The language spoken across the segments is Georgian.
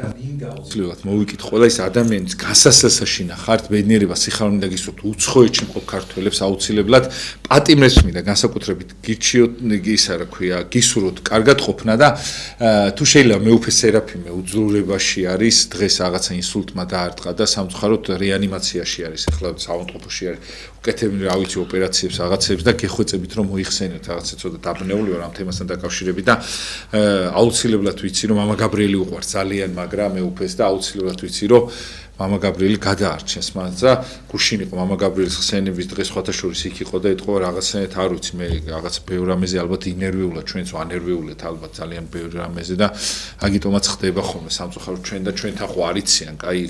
აუცილებლად მოვიკითხ ყველა ის ადამიანის გასასასაში ნახართ ბედნიერება სიხარულით და გისურვოთ უცხოეთში მყოფ ქართველებს აუცილებლად პატიმრებს მინდა განსაკუთრებით გირჩიოთ ისა რა ქვია გისურვოთ კარგად ყოფნა და თუ შეიძლება მეუფე სერაფიმე უძულებაში არის დღეს რაღაცა ინსულტმა დაარტყა და სამწუხაროდ რეანიმაციაში არის ახლა საავადმყოფოში არის უკეთებინი რა ვიცი ოპერაციებს რაღაცებს და გეხვეწებით რომ მოიხსენოთ რაღაცა ცოტა დაბნეული ვარ ამ თემასთან დაკავშირებით და აუცილებლად ვიცი რომ მამა გაბრიელი უყვარს ძალიან მაგრამ მეუფეს და აუცილებლად ვიცი რომ მამა გაბრიელი გადაარჩენს მას და გუშინ იყო მამა გაბრიელის ხსენების დღე სხვათა შორის იქ იყო და ეთქო რაღაცნაირად არ ვიცი მე რაღაც ბევრ რამეზე ალბათ ინერვიულად ჩვენც ვანერვიულეთ ალბათ ძალიან ბევრ რამეზე და აგიტომაც ხდება ხოლმე სამწუხაროდ ჩვენ და ჩვენთან ხო არიციან კაი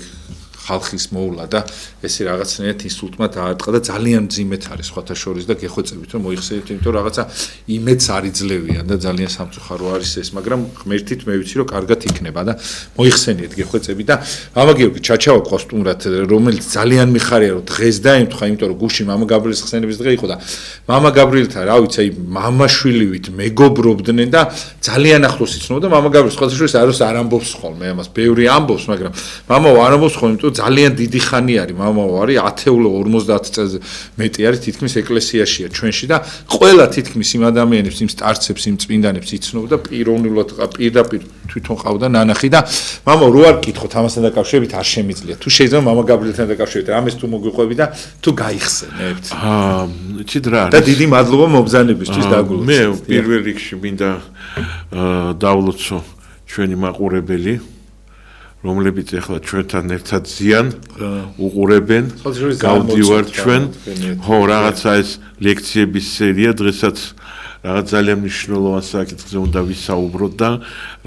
ხალხის მოვლა და ესე რაღაცნაირად ინსულტმა დაარტყა და ძალიან მძიმედ არის სხვათა შორის და გეხვეწებით რომ მოიხსენებთ იმიტომ რაღაცა იმედს არიძლევიან და ძალიან სამწუხარო არის ეს მაგრამ ღმერთით მე ვიცი რომ კარგად იქნება და მოიხსენიეთ გეხვეწებით და მამა გიორგი ჩაჩავა ყავს სტუმრად რომელიც ძალიან მიხარია რომ დღეს დაემთხვა იმიტომ რომ გუშინ მამა გაბრიელის ხსენების დღე იყო და მამა გაბრიელთან რა ვიცი აი მამაშვილივით მეგობრობდნენ და ძალიან ახლოს იცნობდა მამა გაბრიელის სხვათა შორის არ ამბობს ხოლმე ამას ბევრი ამბობს მაგრამ მამა არ ამბობს ხოლმე იმიტომ ძალიან დიდი ხანი არის მამაო არის 10-50 წელზე მეტი არის თითქმის ეკლესიაშია ჩვენში და ყველა თითქმის იმ ადამიანებს იმ სტარცებს იმ წმინდანებს იცნობდა პიროვნულად პირდაპირ თვითონ ყავდა ნანახი და მამაო რო არ გკითხოთ ამასთან დაკავშირებით არ შემიძლია თუ შეიძლება მამა გაბრიელთან დაკავშირებით ამას თუ მოგვიყვები და თუ გაიხსენებთ იცით რა არის და დიდი მადლობა მობრძანებისთვის დაგულოცოთ მე პირველ რიგში მინდა დავლოცო ჩვენი მაყურებელი რომლებიც ახლა ჩვენთან ერთად ზიან უყურებენ გავდივართ ჩვენ ხო რაღაცა ეს ლექციების სერია დღესაც რაღაც ძალიან მნიშვნელოვან საკითხზე უნდა ვისაუბროთ და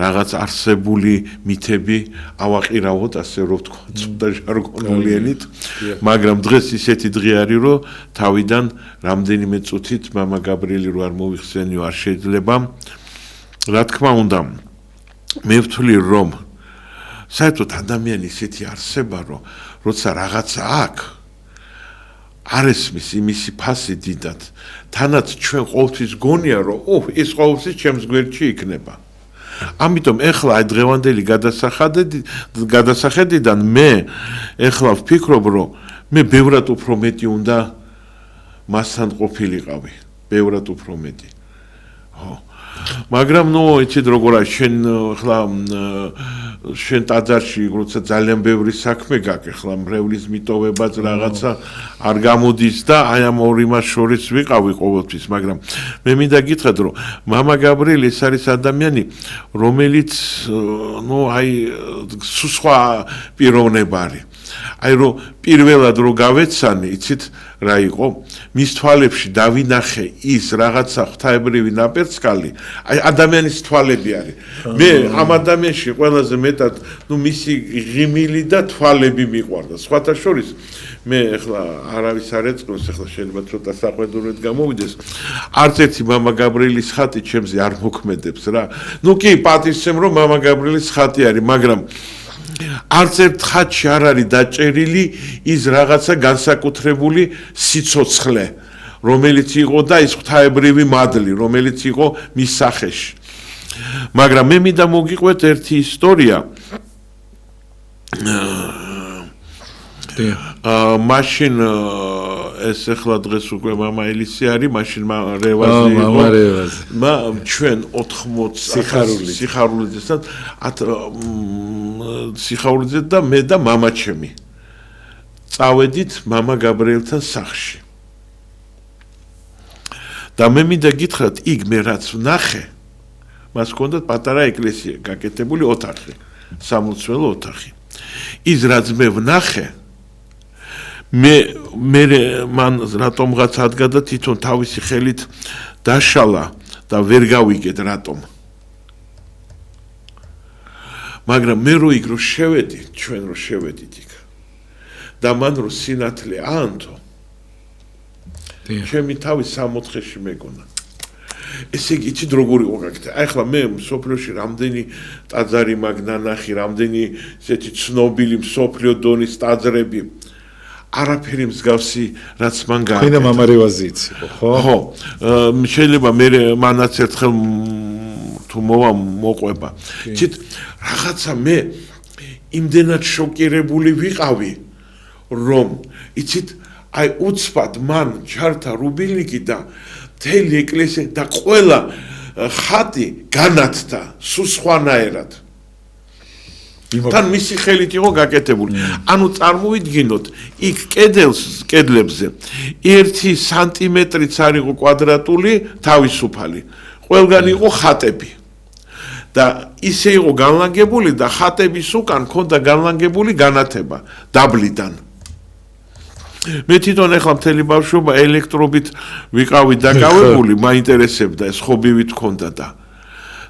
რაღაც არსებული მითები ავაყირავოთ ასე რომ ვთქვა ცოტა ჟარგონული ენით მაგრამ დღეს ისეთი დღე არის რომ თავიდან რამდენიმე წუთით მამა გაბრიელი რო არ მოიხსენიო არ შეიძლება რა თქმა უნდა მე ვთვლი რომ საერთოდ ადამიანი ისეთი არსება რომ როცა რაღაცა აქვს არ ესმის იმისი ფასი დიდად თანაც ჩვენ ყოველთვის გონია რომ ეს ყოველთვის ჩემს გვერდში იქნება ამიტომ ეხლა აი დღევანდელი გადასახედიდან მე ეხლა ვფიქრობ რომ მე ბევრად უფრო მეტი უნდა მასთან ყოფილიყავი ბევრად უფრო მეტი ხო მაგრამ ნუ იცით როგორ არის შენ ახლა შენ ტაძარში როცა ძალიან ბევრი საქმე გაქვს ახლა მრევლის მიტოვებაც რაღაცა არ გამოდის და აი ამ ორ იმას შორის ვიყავი ყოველთვის მაგრამ მე მინდა გითხრათ რომ მამა გაბრიელი ეს არის ადამიანი რომელიც ნუ აი სხვა პიროვნება არის აი რომ პირველად რო გავეცანი იცით რა იყო მის თვალებში დავინახე ის რაღაცა ღვთაებრივი ნაპერწკალი აი ადამიანის თვალები არის მე ამ ადამიანში ყველაზე მეტად ნუ მისი ღიმილი და თვალები მიყვარდა სხვათა შორის მე ახლა არავის არ ეწყობს ახლა შეიძლება ცოტა საყვედურით გამოვიდეს არც ერთი მამა გაბრიელის ხატი ჩემზე არ მოქმედებს რა ნუ კი პატივცემ რომ მამა გაბრიელის ხატი არის მაგრამ არც ერთ ხატში არ არის დაჭერილი ის რაღაცა განსაკუთრებული სიცოცხლე რომელიც იყო და ის ღვთაებრივი მადლი რომელიც იყო მის სახეში მაგრამ მე მინდა მოგიყვეთ ერთი ისტორია მაშინ ეს ახლა დღეს უკვე მამა ელისი არის მაშინ რევაზი იყო ჩვენ 80 სიხარულიძესთან სიხარულიძე და მე და მამა ჩემი წავედით მამა გაბრიელთან სახლში და მე მინდა გითხრათ იქ მე რაც ვნახე მას ჰქონდა პატარა ეკლესია გაკეთებული ოთახი სამლოცველო ოთახი ის რაც მე ვნახე მე მან რატომღაც ადგა და თვითონ თავისი ხელით დაშალა და ვერ გავიგეთ რატომ მაგრამ მე რო იქ რო შევედი ჩვენ რო შევედით იქ და მან რო სინათლე აანთო ჩემი თავი 64-ში მეგონა ესე იგი იცით როგორი ვაკეთე აი ახლა მე სოფლიოში რამდენი ტაძარი მაგნანახი რამდენი ესეთი ცნობილი სოფლიო დონის ტაძრები არაფერი მსგავსი რაც მან გააკეთა. ხინა მამა რევაზი იცი ხო? ხო. შეიძლება მე მანაც ერთხელ თუ მოყვება. იცით რაღაცა მე იმდენად შოკირებული ვიყავი, რომ იცით, აი უცბად მან ჩართა რუბილნიკი და მთელი ეკლესია და ყველა ხატი განათდა სულ სხვანაირად. თან მისი ხელით იყო გაკეთებული. ანუ წარმოვიდგინოთ, იქ კედლებზე 1 სანტიმეტრიც არ იყო კვადრატული, თავისუფალი. ყველგან იყო ხატები. და ისე იყო განლაგებული და ხატების უკან ჰქონდა განლაგებული განათება დაბლიდან. მე თვითონ ახლა მთელი ბავშვობა ელექტრობით ვიყავი დაკავებული, მაინტერესებდა ეს ხობივით ჰქონდა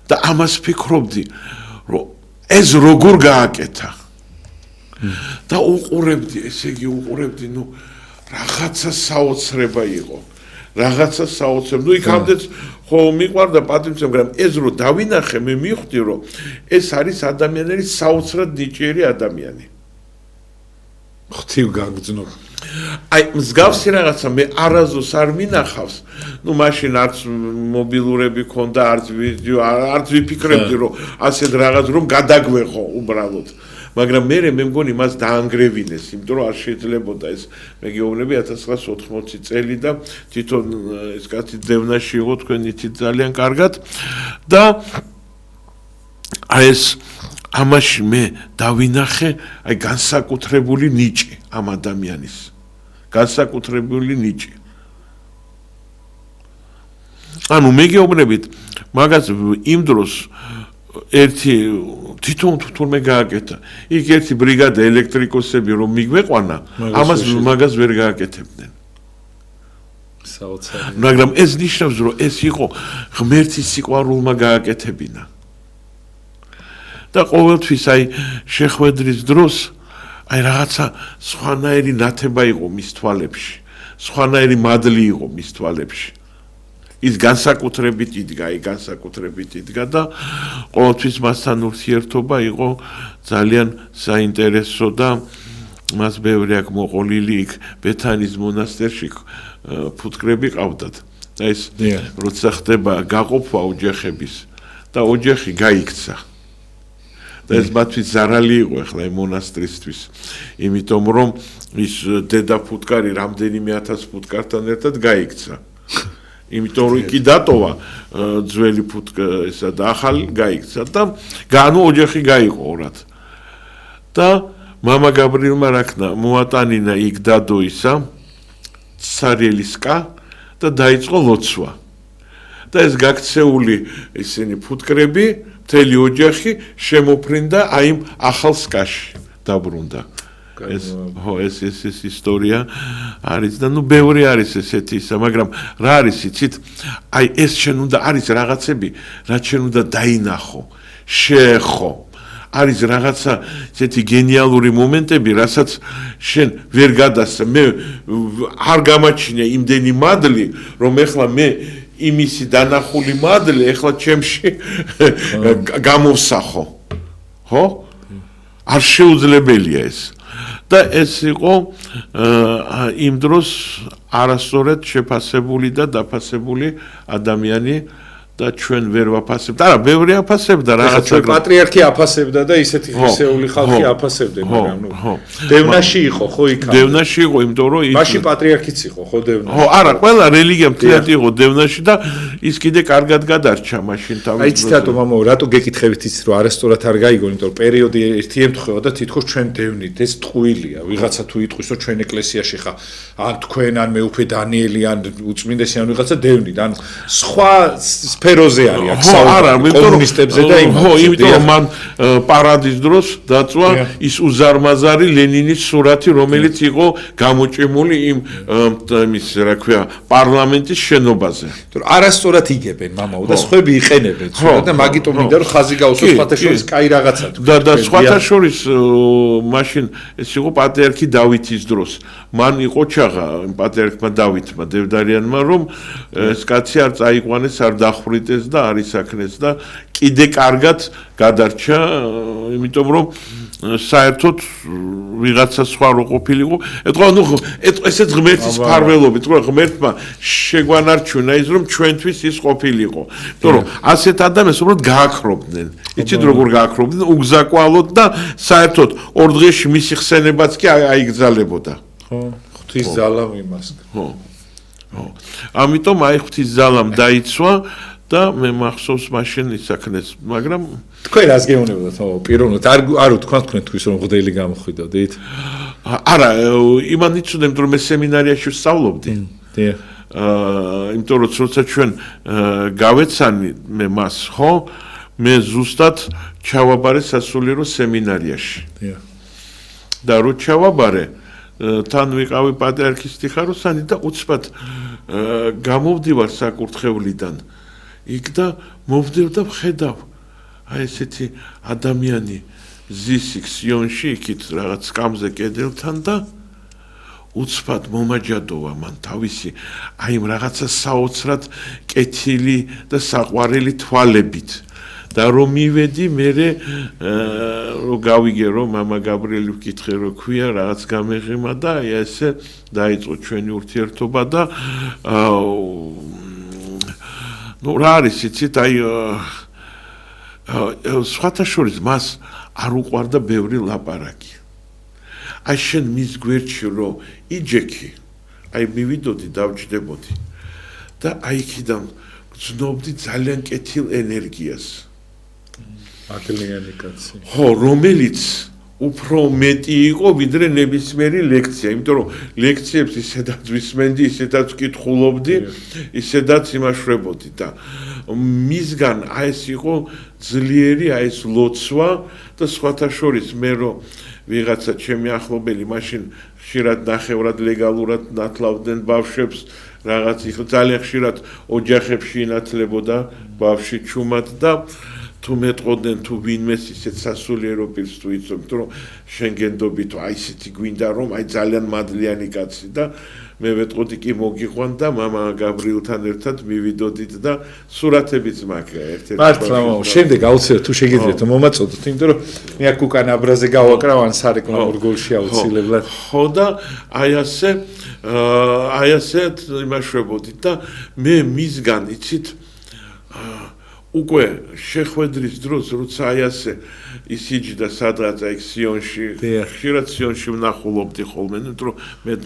და ამას ფიქრობდი, რომ ეს როგორ გააკეთა. და უყურებდი, ესე იგი უყურებდი, ნუ რაღაცა საოცრება იყო. რაღაცა საოცრება. ნუ იქამდეც ხო მიყვარდა პატივცემ, მაგრამ ეს რო დავინახე, მე მივხვდი, რომ ეს არის ადამიანების საოცრად ნიჭიერი ადამიანი. ღვთივ გაგრძნობ. აი მსგავსი რაღაცა მე არაზოს არ მინახავს. ნუ მაშინ არც მობილურები ქონდა, არც ვიდეო, არც ვიფიქრებდი, რომ ასეთ რაღაც რომ გადაგვეღო უბრალოდ. მაგრამ მე მგონი მას დაანგრევინეს, იმიტომ რომ არ შეიძლებოდა ეს. მე გეუბნები 1980 წელი და თვითონ ეს კაცი დევნაში იყო, თქვენ იცით ძალიან კარგად და აი ეს ამაში მე დავინახე აი განსაკუთრებული ნიჭი ამ ადამიანის. განსაკუთრებული ნიჭი. ანუ მე გეუბნებით, მაგას იმ დროს ერთი თვითონ თურმე გააკეთა. იქ ერთი ბრიგადა ელექტრიკოსები რომ მიგვეყვანა, მაგას ვერ გააკეთებდნენ. საოცარი. მაგრამ ეს ნიშნავს, რომ ეს იყო ღმერთის სიყვარულმა გააკეთებინა. და ყოველთვის აი შეხვედრის დროს აი რაღაცა სხვანაირი ნათება იყო მის თვალებში, სხვანაირი მადლი იყო მის თვალებში. ის განსაკუთრებით იდგა და ყოველთვის მასთან ურთიერთობა იყო ძალიან საინტერესო და მას ბევრი აქ მოყოლილი იქ ბეთანის მონასტერში ფუტკრები ყავდათ. და ეს როცა ხდება გაყოფა ოჯახების და ოჯახი გაიქცა. და ეს მათთვის ზარალი იყო ახლა იმ მონასტრისთვის, იმიტომ რომ ის დედა ფუტკარი რამდენიმე 1000 ფუტკართან ერთად გაიქცა. იმიტომ რომ კი დატოვა ძველი ფუტკრისა და ახალი გაიქცა და განო ოჯახი გაიყო ორად. და მამა გაბრიელმა რაქნა მოატანინა იქ დადოისა ცარიელისკა და დაიწყო ლოცვა. და ეს გაქცეული ისინი ფუტკრები მთელი ოჯახი შემოფრინდა აი იმ ახალ სკაში დაბრუნდა. ეს ისტორია არის და ნუ ბევრი არის ესეთი ისა, მაგრამ რა არის იცით? აი ეს შენ უნდა არის რაღაცები, რაც შენ უნდა დაინახო, შეეხო. არის რაღაცა ესეთი გენიალური მომენტები, რასაც შენ ვერ გადასცემ. მე არ გამაჩინე იმდენი მადლი, რომ ეხლა მე იმისი დანახული მადლი ეხლა ჩემში გამოვსახო. ხო? არ შეუძლებელია ეს. და ეს იყო იმ დროს არასწორად შეფასებული და დაფასებული ადამიანი და ჩვენ ვერ ვაფასებთ. არა, ბევრი აფასებდა რაღაცა. პატრიარქი აფასებდა და ისეთი ხისეული ხალხი აფასებდნენ, მაგრამ ნუ დევნაში იყო, ხო იქ? დევნაში იყო, იმიტომ რომ მაშინ პატრიარქიც იყო, ხო დევნაში? ხო, არა, ყველა რელიგია მთლიანად იყო დევნაში და ის კიდე კარგად გადარჩა მაშინ თავის. აი იცით რატომ მამაო, რატო გეკითხებით ის რომ არასწორად არ გაიგო, იმიტომ რომ პერიოდი ერთი ემთხვევა და თითქოს ჩვენ დევნით ეს ტყუილია. ვიღაცა თუ იტყვის რომ ჩვენ ეკლესიაში ხა ან თქვენ ან მეუფე დანიელი ან უწმინდესი ან ვიღაცა დევნით, ან სხვა სფეროზე არის აქ საუბარი კომუნისტებზე და იმას. ხო, იმიტომ რომ მან პარადის დროს დაწვა ის უზარმაზარი ლენინის სურათი, რომელიც იყო გამოჭიმული იმის, რა ქვია, პარლამენტის შენობაზე. იმიტომ რომ არასწორად იგებენ მამაო და სხვები იყენებენ ცუდად და მაგიტომ მინდა რომ ხაზი გაუსვოს სხვათა შორის კაი რაღაცა თუ. და სხვათა შორის მაშინ ეს იყო პატრიარქი დავითის დროს. მან იყო ჩაღა პატრიარქმა დავითმა დევდარიანმა რომ ეს კაცი არ წაიყვანეს, არ და არ ისაქნეს და კიდე კარგად გადარჩა, იმიტომ რომ საერთოდ ვიღაცა სხვა რო ყოფილიყო ეთქვა ნუ ესეც ღმერთის ფარველობით თქო ღმერთმა შეგვანარჩუნა ის რომ ჩვენთვის ის ყოფილიყო იმიტომ რომ ასეთ ადამიანს უბრალოდ გააქრობდნენ იცით როგორ გააქრობდნენ უგზაკვალოდ და საერთოდ ორ დღეში მისი ხსენებაც კი აიგზალებოდა ხო ღვთის ძალამ იმას ხო ამიტომ აი ღვთის ძალამ დაიცვა და მე მახსოვს მაშინ ისაქნეს მაგრამ თქვენ რას გეუბნებოდათ ხო პიროვნულად არ უთქვათ თქვენ თქვის რომ ღდელი გამოხვიდოდით არა იმან იცოდნენ რომ მე სემინარიაში ვსწავლობდი დიახ იმიტომ რომ როცა ჩვენ გავეცანი მე მას ხო მე ზუსტად ჩავაბარე სასულიერო სემინარიაში დიახ და რო ჩავაბარე თან ვიყავი პატრიარქის ტიხაროსანი და უცბად გამოვდივარ საკურთხევლიდან იქ და მოვდივ და ვხედავ აი ესეთი ადამიანი ზის იქ სიონში იქით რაღაც სკამზე კედელთან და უცბად მომაჯადოვა მან თავისი აი რაღაცა საოცრად კეთილი და საყვარელი თვალებით და რომ მივედი მე რომ გავიგე რომ მამა გაბრიელი ვკითხე რომ ქვია რაღაც გამეღიმა და აი ესე დაიწყო ჩვენი ურთიერთობა და ნუ რა არის იცით აი სხვათა შორის მას არ უყვარდა ბევრი ლაპარაკი აი შენ მის გვერდში რომ იჯექი აი მივიდოდი დავჯდებოდი და აი იქიდან გრძნობდი ძალიან კეთილ ენერგიას აკლიანი კაცი ხო რომელიც უფრო მეტი იყო ვიდრე ნებისმიერი ლექცია იმიტომ რომ ლექციებს ისედაც ვისმენდი ისედაც ვკითხულობდი ისედაც იმაშვრებოდი და მისგან აი ეს იყო ძლიერი აი ეს ლოცვა და სხვათა შორის მე რომ ვიღაცა ჩემი ახლობელი მაშინ ხშირად ნახევრად ლეგალურად ნათლავდნენ ბავშვებს რაღაც იყო ძალიან ხშირად ოჯახებში ინათლებოდა ბავშვი ჩუმად და თუ მეტყოდნენ თუ ვინმეს ისეთ სასულიერო პირს თუ იცნობ, იმიტომ რომ შენ გენდობი თუ აი ისეთი გვინდა რომ აი ძალიან მადლიანი კაცი და მე ვეტყოდი კი მოგიყვან და მამა გაბრიელთან ერთად მივიდოდით და სურათებიც მაქვს ერთ-ერთი მართლა შემდეგ აუცილებლად თუ შეგიძლიათ მომაწოდოთ, იმიტომ რომ მე აქ უკან აბრაზე გავაკრავ ან სარეკლამო რგოლში აუცილებლად. ხო და აი ასეთ იმაშვებოდით და მე მისგან იცით უკვე შეხვედრის დროს როცა აი ასე ისიჯდა სადღაც აი სიონში ხშირად სიონში ვნახულობდი ხოლმე რომ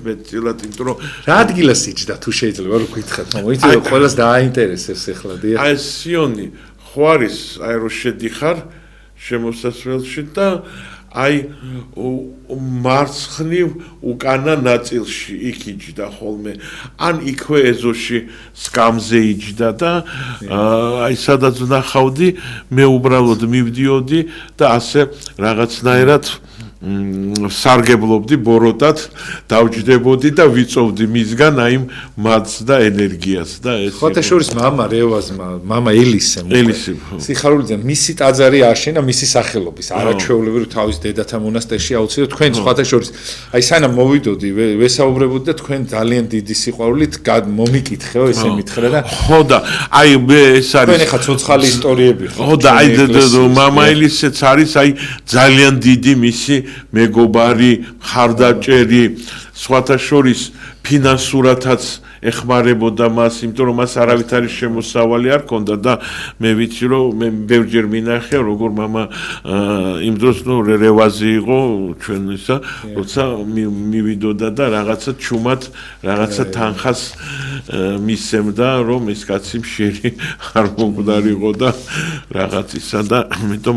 მეტწილად იმიტომ რომ რა ადგილას იჯდა თუ შეიძლება რომ გითხრათ მოიცი რომ ყველას დააინტერესებს ახლა დიახ აი სიონი ხო არის აი რო შედიხარ შემოსასვლელში და აი მარცხნივ უკანა ნაწილში იქ იჯდა ხოლმე ან იქვე ეზოში სკამზე იჯდა და აი სადაც ვნახავდი მე უბრალოდ მივდიოდი და ასე რაღაცნაირად სარგებლობდი ბოროტად დავჯდებოდი და ვიწოვდი მისგან აი მადს და ენერგიას და ეს ხოთა შორის მამა რევაზმა მამა ელისე სიხარულიძე მისი ტაძარი აშენა მისი სახელობის არაჩვეულებრივ თავის დედათა მონასტერში აუცილებლად თქვენ ხოთა შორის აი სანამ მოვიდოდი ვესაუბრებოდი და თქვენ ძალიან დიდი სიყვარულით მომიკითხეო ესე მითხრა და ხო და აი მე ეს არის თქვენ ახლა ცოცხალი ისტორიები ხო და აი მამა ელისეც არის აი ძალიან დიდი მისი მეგობარი, მხარდაჭერი, სხვათა შორის ფინანსურათაც ეხმარებოდა მას, იმიტომ რომ მას არავითარი შემოსავალი არ ჰქონდა და მე ვიცი რომ მე ბევრჯერ მინახე როგორ მამა იმ დროს ნუ რევაზი იყო ჩვენ ისა, როცა მივიდოდა და რაღაცა ჩუმად, რაღაცა თანხას მისცემდა რომ ეს კაცი მშერი არ მომკვდარიყო და რაღაც ისა და ამიტომ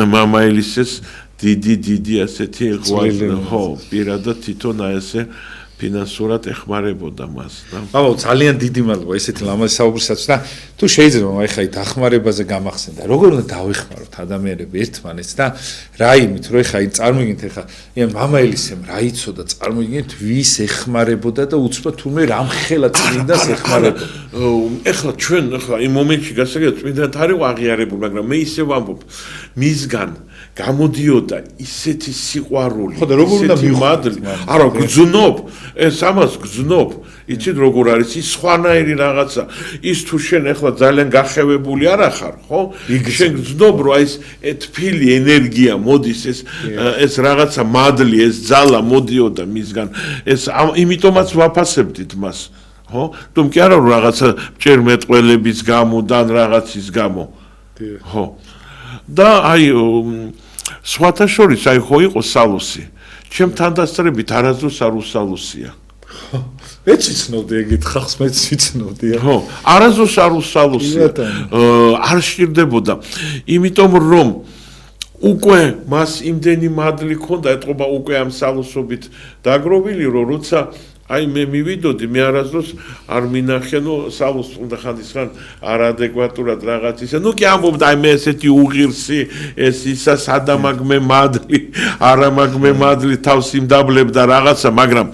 მამა ელისეს დიდი ასეთი ღვაწლი ხო პირადად თვითონ აი ესე ფინანსურად ეხმარებოდა მას და მამა ძალიან დიდი მადლობა ესეთი ლამაზი საუბრისათვის და თუ შეიძლება აი ხა დახმარებაზე გამახსენდა როგორ უნდა დავეხმაროთ ადამიანები ერთმანეთს და რა იმით რომ ხა წარმოგიდგენთ ხა იან მამა ელისემ რა იცოდა წარმოგიდგენთ ვის ეხმარებოდა და უცბად თურმე რამხელა წმინდას ეხმარებოდა ეხლა ჩვენ ხა იმ მომენტში გასაგებია წმინდანთ არ იყო აღიარებული მაგრამ მე ისე ვამბობ მისგან გამოდიოდა ისეთი სიყვარული, ხო და როგორ უნდა მადლი, არა გძნობ, ეს ამას გძნობ, იცით როგორ არის ის სხვანაირი რაღაცა, ის თუ შენ ახლა ძალიან გახევებული არ ახარ, ხო? შენ გძნობ რომ აი ეს თბილი ენერგია მოდის ეს რაღაცა მადლი, ეს ძალა მოდიოდა მისგან, ეს იმიტომაც ვაფასებდით მას, ხო? თუმ კი არა რომ რაღაცა მჭერმეტყველების გამო და რაღაცის გამო. ხო. და აი სხვათა შორის აი ხო იყო სალუსი. ჩემ თანდასწრებით არასდროს არ უსალუსია. მეც ვიცნობდი ეგეთ ხალხს, მეც ვიცნობდი. ხო, არასდროს არ უსალუსია. არ სჭირდებოდა. იმიტომ რომ უკვე მას იმდენი მადლი ქონდა, ეთყობა უკვე ამ სალუსობით დაგროვილი, რომ როცა აი მე მივიდოდი, მე არასდროს არ მინახე, სალუს უნდა ხანდისხან არადეკვატურად რაღაც ისე. კი ამბობდა აი მე ესეთი უღირსი, ეს ისა სადამაგმე მადლი, არამაგმე მადლი თავს იმდაბლებდა რაღაცა, მაგრამ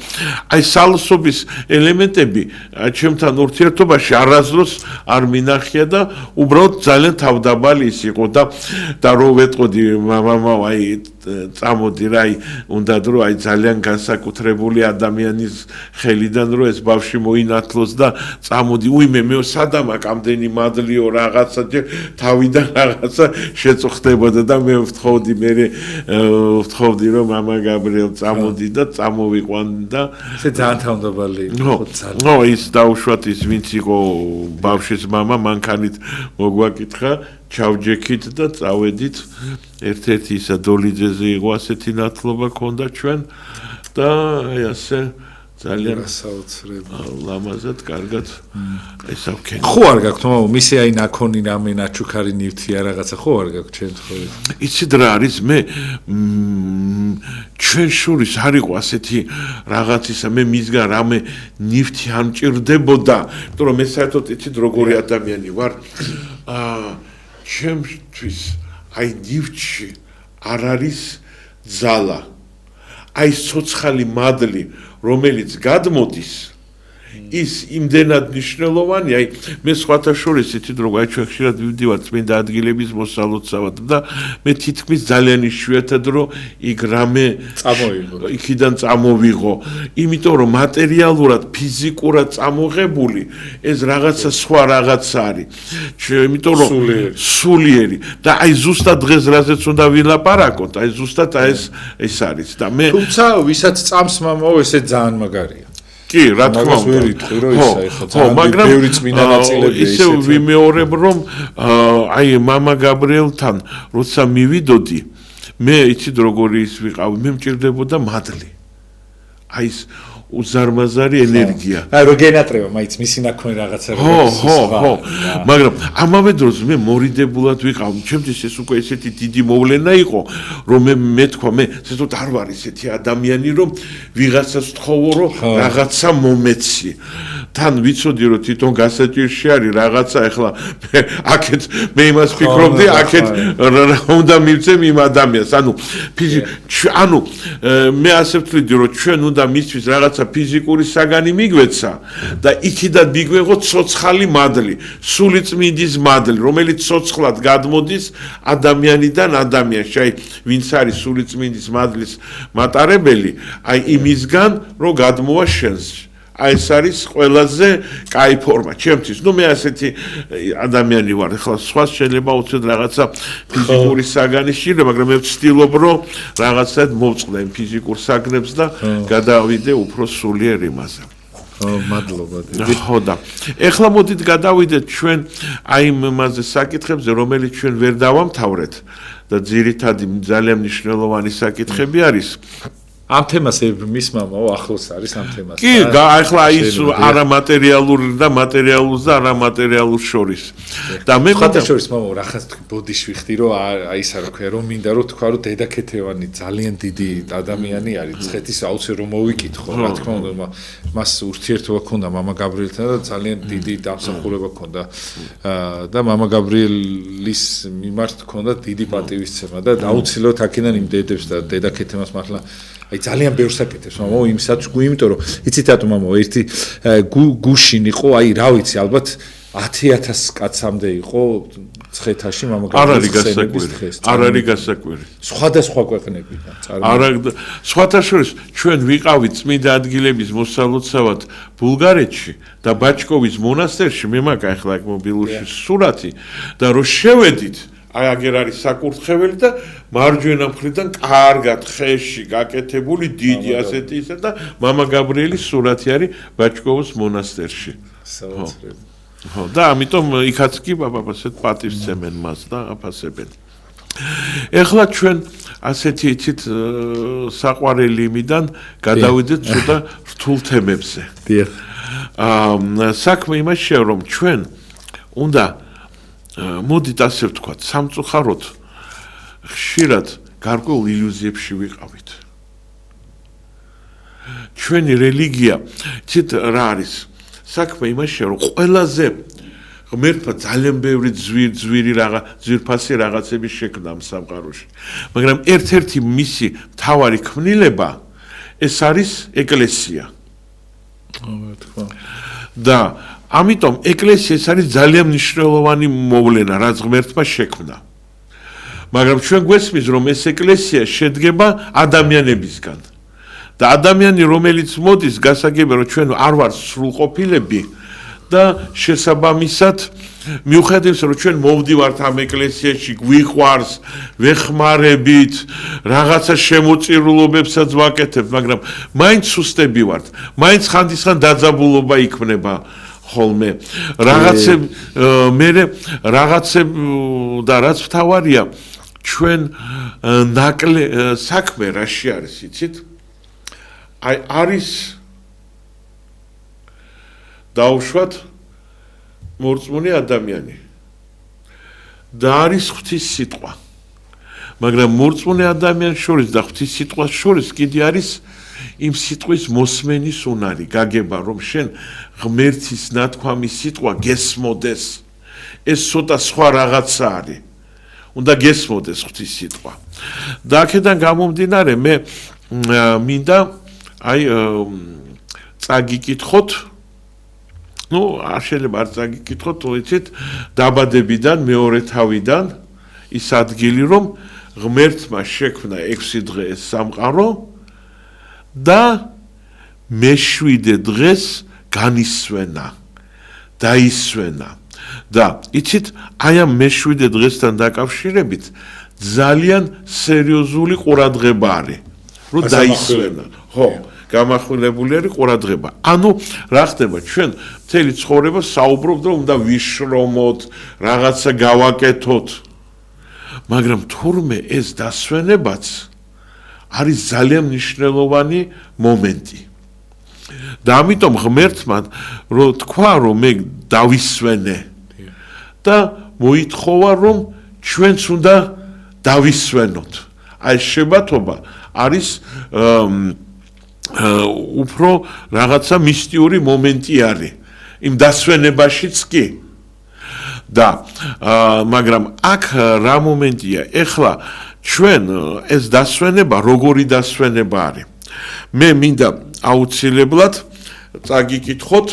აი სალუსობის ელემენტები ჩემთან ურთიერთობაში არასდროს არ მინახია და უბრალოდ ძალიან თავდაბალი ის იყო და რო ვეტყოდი მამა აი წამოდი რა, უნდა რომ აი ძალიან განსაკუთრებული ადამიანის ხელიდან რომ ეს ბავშვი მოინათლოს და წამოდი, მე სადამაკ ამდენი მადლიო რაღაცა თავიდან რაღაცა შეწუხდებოდა და მე ვთხოვდი რომ მამა გაბრიელ წამოდი და წამოვიყვან და ესე ძალიან თავდაბალი იყო ძალიან. ის დაუშვათ ის ვინც იყო ბავშვის მამა, მანქანით მოგვაკითხა ჩავჯექით და წავედით ერთ-ერთი ისა დოლიძეზე იყო ასეთი ნათლობა ქონდა ჩვენ და აი ასე ძალიან ლამაზად კარგად ესავქენ. ხო არ გაქვთ მამა მისი აი ნაქონი რამე ნაჩუქარი ნივთია რაღაცა ხო არ გაქვთ ჩემ ცხოვრებაში? იცით რა არის მე ჩვენ შორის არ იყო ასეთი რაღაცისა მე მისგან რამე ნივთი არ მჭირდებოდა, იმიტომ რომ მე საერთოდ იცით როგორი ადამიანი ვარ ჩემთვის აი ნივთში არ არის ძალა, აი ცოცხალი მადლი, რომელიც გადმოდის, ის იმდენად მნიშვნელოვანი, აი მე სხვათა შორის იცით რომ აი ჩვენ ხშირად ვივდივართ წმინდა ადგილების მოსალოცავად და მე თითქმის ძალიან იშვიათად რომ იქ რამე წამოვიღო, იქიდან წამოვიღო, იმიტომ რომ მატერიალურად, ფიზიკურად წამოღებული ეს რაღაცა სხვა რაღაცა არის. იმიტომ რომ სულიერი და აი ზუსტად დღეს რაზეც უნდა ვილაპარაკოთ, აი ზუსტად ეს არის და მე თუმცა ვისაც წამს მამაო ესე ძალიან მაგარია. კი, რა თქმა უნდა. მაგრამ ბევრი წმინდა ნაწილები ისე ვიმეორებ რომ აი მამა გაბრიელთან როცა მივიდოდი, მე იცით როგორი ის ვიყავი, მე მჭირდებოდა მადლი. აი ეს უზარმაზარი ენერგია. აი რო გენატრება მაინც მისი ნაქონი რაღაცა ხო. მაგრამ ამავე დროს მე მორიდებულად ვიყავ. ჩემთვის ეს უკვე ესეთი დიდი მოვლენა იყო, რომ მე თქვა, მე ზუსტად არ ვარ ესეთი ადამიანი, რომ ვიღაცას ვთხოვო, რომ რაღაცა მომეცი. თან ვიცოდი, რომ თვითონ გასაჭირში არის რაღაცა, ეხლა აქეთ მე იმას ფიქრობდი, აქეთ უნდა მივცემ იმ ადამიანს. ანუ მე ასე ვთვლიდი, რომ ჩვენ უნდა მისთვის რაღაცა ფიზიკური საგანი მიგვეცა და იქიდან მიგვეღო ცოცხალი მადლი, სულიწმინდის მადლი, რომელიც ცოცხლად გადმოდის ადამიანიდან ადამიანში. აი, ვინც არის სულიწმინდის მადლის მატარებელი, აი იმისგან რომ გადმოვა შენს. აი ეს არის ყველაზე კაი ფორმა ჩემთვის. მე ასეთი ადამიანი ვარ. ახლა სხვა შეიძლება უცებ რაღაცა ფიზიკური საგანი შეიძლება, მაგრამ მე ვცდილობ რომ რაღაცად მოვწყდა იმ ფიზიკურ საგნებს და გადავიდე უფრო სულიერ იმაზე. მადლობა. ხო და ახლა მოდით გადავიდეთ ჩვენ აი იმაზე საკითხებზე, რომელიც ჩვენ ვერ დავამთავრეთ და ძირითადი ძალიან მნიშვნელოვანი საკითხები არის. ამ თემას მის მამაო ახლოს არის ამ თემას. კი, ახლა ის არამატერიალური და მატერიალურს და არამატერიალურ შორის. და მე ხათა შორის მამაო რახაც ბოდიში ვიხდი რომ აი ისა რა ქვია რომ მინდა რომ თქვა რომ დედა ქეთევანი ძალიან დიდი ადამიანი არის. ცხეთის აუცილებლად რომ მოვიკითხო, რა თქმა უნდა, მას ურთიერთობა ჰქონდა მამა გაბრიელთან და ძალიან დიდი დამსახურება ჰქონდა. და მამა გაბრიელის მიმართ ჰქონდა დიდი პატივისცემა და აუცილებლად აქედან იმ დედებს და დედა ქეთევანს მართლა აი ძალიან ბევრს აკეთებს მამაო იმსაც, იმიტომ რომ იცით რატომ მამაო ერთი გუშინ იყო, აი რა ვიცი, ალბათ 10,000 კაცამდე იყო ცხეთაში არ მამაკაცის არის ხსენების დღეს. არ არის გასაკვირი. სხვადასხვა ქვეყნებიდან არა სხვათა შორის ჩვენ ვიყავით წმინდა ადგილების მოსალოცავად ბულგარეთში და ბაჩკოვის მონასტერში მე მაქვს ახლა აქ მობილურში სურათი და რო შევედით აი აგერ არის საკურთხეველი და მარჯვენა მხრიდან კარგად ხეში გაკეთებული დიდი ასეთი ისე და მამა გაბრიელის სურათი არის ბაჩკოვის მონასტერში. ხო და ამიტომ იქაც კი ასეთ პატივს ცემენ მას და აფასებენ. ეხლა ჩვენ ასეთი იცით საყვარელი იმიდან გადავიდეთ ცოტა რთულ თემებზე. დიახ. საქმე იმაშია რომ ჩვენ უნდა მოდით ასე ვთქვათ, სამწუხაროდ ხშირად გარკვეულ ილუზიებში ვიყავით. ჩვენი რელიგია, ცით რა არის? საქმე იმაშია, რომ ყველაზე ღმერთმა ძალიან ბევრი ძვირფასი რაღაცების შექმნა ამ სამყაროში. მაგრამ ერთ-ერთი მისი მთავარი ქმნილება ეს არის ეკლესია. და ამიტომ ეკლესია ეს არის ძალიან მნიშვნელოვანი მოვლენა, რაც ღმერთმა შექმნა. მაგრამ ჩვენ გვესმის, რომ ეს ეკლესია შედგება ადამიანებისგან. და ადამიანი, რომელიც მოდის, გასაგებია, რომ ჩვენ არ ვართ სრულყოფილები და შესაბამისად მიუხედავად რომ ჩვენ მოვდივართ ამ ეკლესიაში, გვიყვარს, ვეხმარებით, რაღაცა შემოწირულობებსაც ვაკეთებთ, მაგრამ მაინც სუსტები ვართ, მაინც ხანდისხან დაძაბულობა იქმნება ხოლმე. რაღაცებ და რაც მთავარია, ჩვენ საქმე რაში არის, იცით? აი არის დაუშვათ მორწმუნე ადამიანი და არის ღვთის სიტყვა. მაგრამ მორწმუნე ადამიანს შორის და ღვთის სიტყვას შორის კიდე არის იმ სიტყვის მოსმენის უნარი, გაგება რომ შენ ღმერთის ნათქვამი სიტყვა გესმოდეს. ეს ცოტა სხვა რაღაცა არის. უნდა გესმოდეს ღვთის სიტყვა. და აქედან გამომდინარე მე მინდა აი წაგიკითხოთ არ შეიძლება არ წაგიკითხოთ, იცით, დაბადებიდან, მეორე თავიდან ის ადგილი, რომ ღმერთმა შექმნა 6 დღე ეს სამყარო და მე-7 დღეს განისვენა, დაისვენა. და იცით, აი ამ მე-7 დღესთან დაკავშირებით ძალიან სერიოზული ყურადღება არის, რომ დაისვენა. ხო. გამახვილებული არის ყურადღება. ანუ რა ხდება, ჩვენ მთელი ცხოვრება საუბრობთ, რომ უნდა ვიშრომოთ, რაღაცა გავაკეთოთ. მაგრამ თურმე ეს დასვენებაც არის ძალიან მნიშვნელოვანი მომენტი. და ამიტომ ღმერთმა რო თქვა, რომ მე დავისვენე და მოითხოვა, რომ ჩვენც უნდა დავისვენოთ. აი შებათობა არის უფრო რაღაცა მისტიური მომენტი არის იმ დასვენებაშიც კი და მაგრამ აქ რა მომენტია ეხლა ჩვენ ეს დასვენება როგორი დასვენება არის მე მინდა აუცილებლად წაგიკითხოთ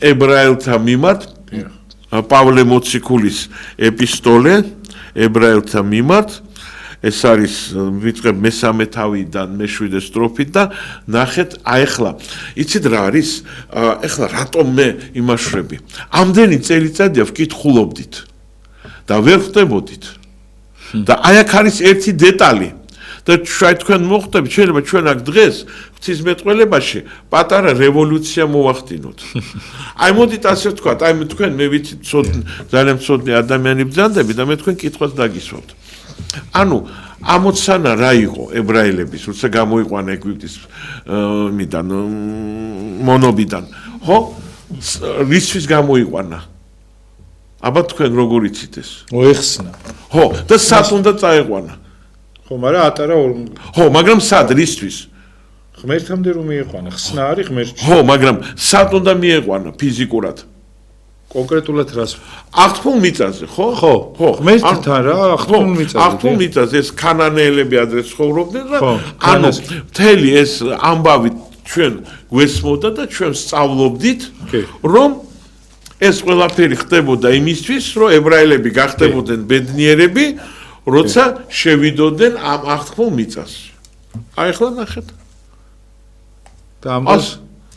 ებრაელთა მიმართ პავლე მოციქულის ეპისტოლე ებრაელთა მიმართ ეს არის ვიწყებ მესამე თავიდან მე-7 სტროფით და ნახეთ აეხლა იცით რა არის ეხლა რატომ მე იმაშვრები ამდენი წელიწადია ვკითხულობდით და ვერ ხვდებოდით და აი აქ არის ერთი დეტალი და თქვენ მოხდებით შეიძლება ჩვენ აქ დღეს ღვთისმეტყველებაში პატარა რევოლუცია მოვახდინოთ აი მოდით ასე ვთქვათ აი თქვენ მე ვიცი ძალიან მცოდნე ადამიანი ბრძანდები და მე თქვენ კითხვას დაგისვამთ ანუ ამოცანა რა იყო ებრაელების, როცა გამოიყვანა ეგვიპტის მიდან მონობიდან, ხო? რისთვის გამოიყვანა? აბა თქვენ როგორ იცით ეს? მოეხსნა. ხო, და სად უნდა წაეყვანა? ხო, მაგრამ ატარა ხო, მაგრამ სად რისთვის? ღმერთამდე რომ მიიყვანა, ხსნა არის ღმერთში. ხო, მაგრამ სად უნდა მიიყვანა ფიზიკურად? კონკრეტულად რას? აღთქმულ მიწაზე, ხო? ხო. ღმერთთან რა, აღთქმულ მიწაზე. აღთქმულ მიწაზე ეს ქანანეელები ადრე ცხოვრობდნენ და ანუ მთელი ეს ამბავი ჩვენ გვესმოდა და ჩვენ სწავლობდით, რომ ეს ყველაფერი ხდებოდა იმისთვის, რომ ებრაელები გახდებოდნენ ბედნიერები, როცა შევიდოდნენ ამ აღთქმულ მიწაში. აი ახლა ნახეთ. და ამას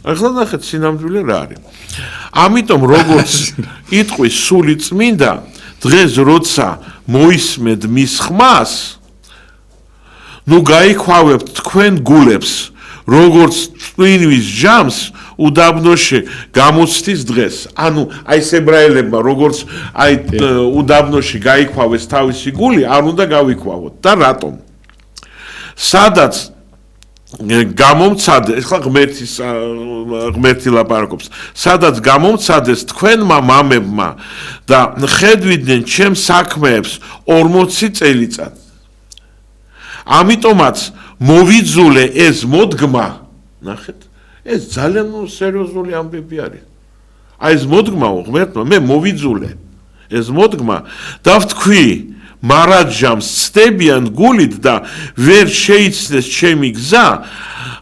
ახლა ნახეთ სინამდვილე რა არის. ამიტომ როგორც იტყვის სული წმინდა, დღეს როცა მოისმენთ მის ხმას, ნუ გაიქვავებთ თქვენ გულებს, როგორც წვიმის ჟამს უდაბნოში გამოცდის დღეს. ანუ აი ეს ებრაელებმა როგორც აი უდაბნოში გაიქვავეს თავისი გული, არ უნდა გავიქვავოთ. და რატომ? სადაც გამომცადე, ეხლა ღმერთი ლაპარაკობს, სადაც გამომცადეს თქვენმა მამებმა და ხედვიდნენ ჩემს საქმეებს 40 წელიწად. ამიტომაც მოვიძულე ეს მოდგმა, ნახეთ, ეს ძალიან სერიოზული ამბები არის. აი ეს მოდგმაო ღმერთმა, მე მოვიძულე ეს მოდგმა და ვთქვი, მარადჟამს ცდებიან გულით და ვერ შეიცნეს ჩემი გზა,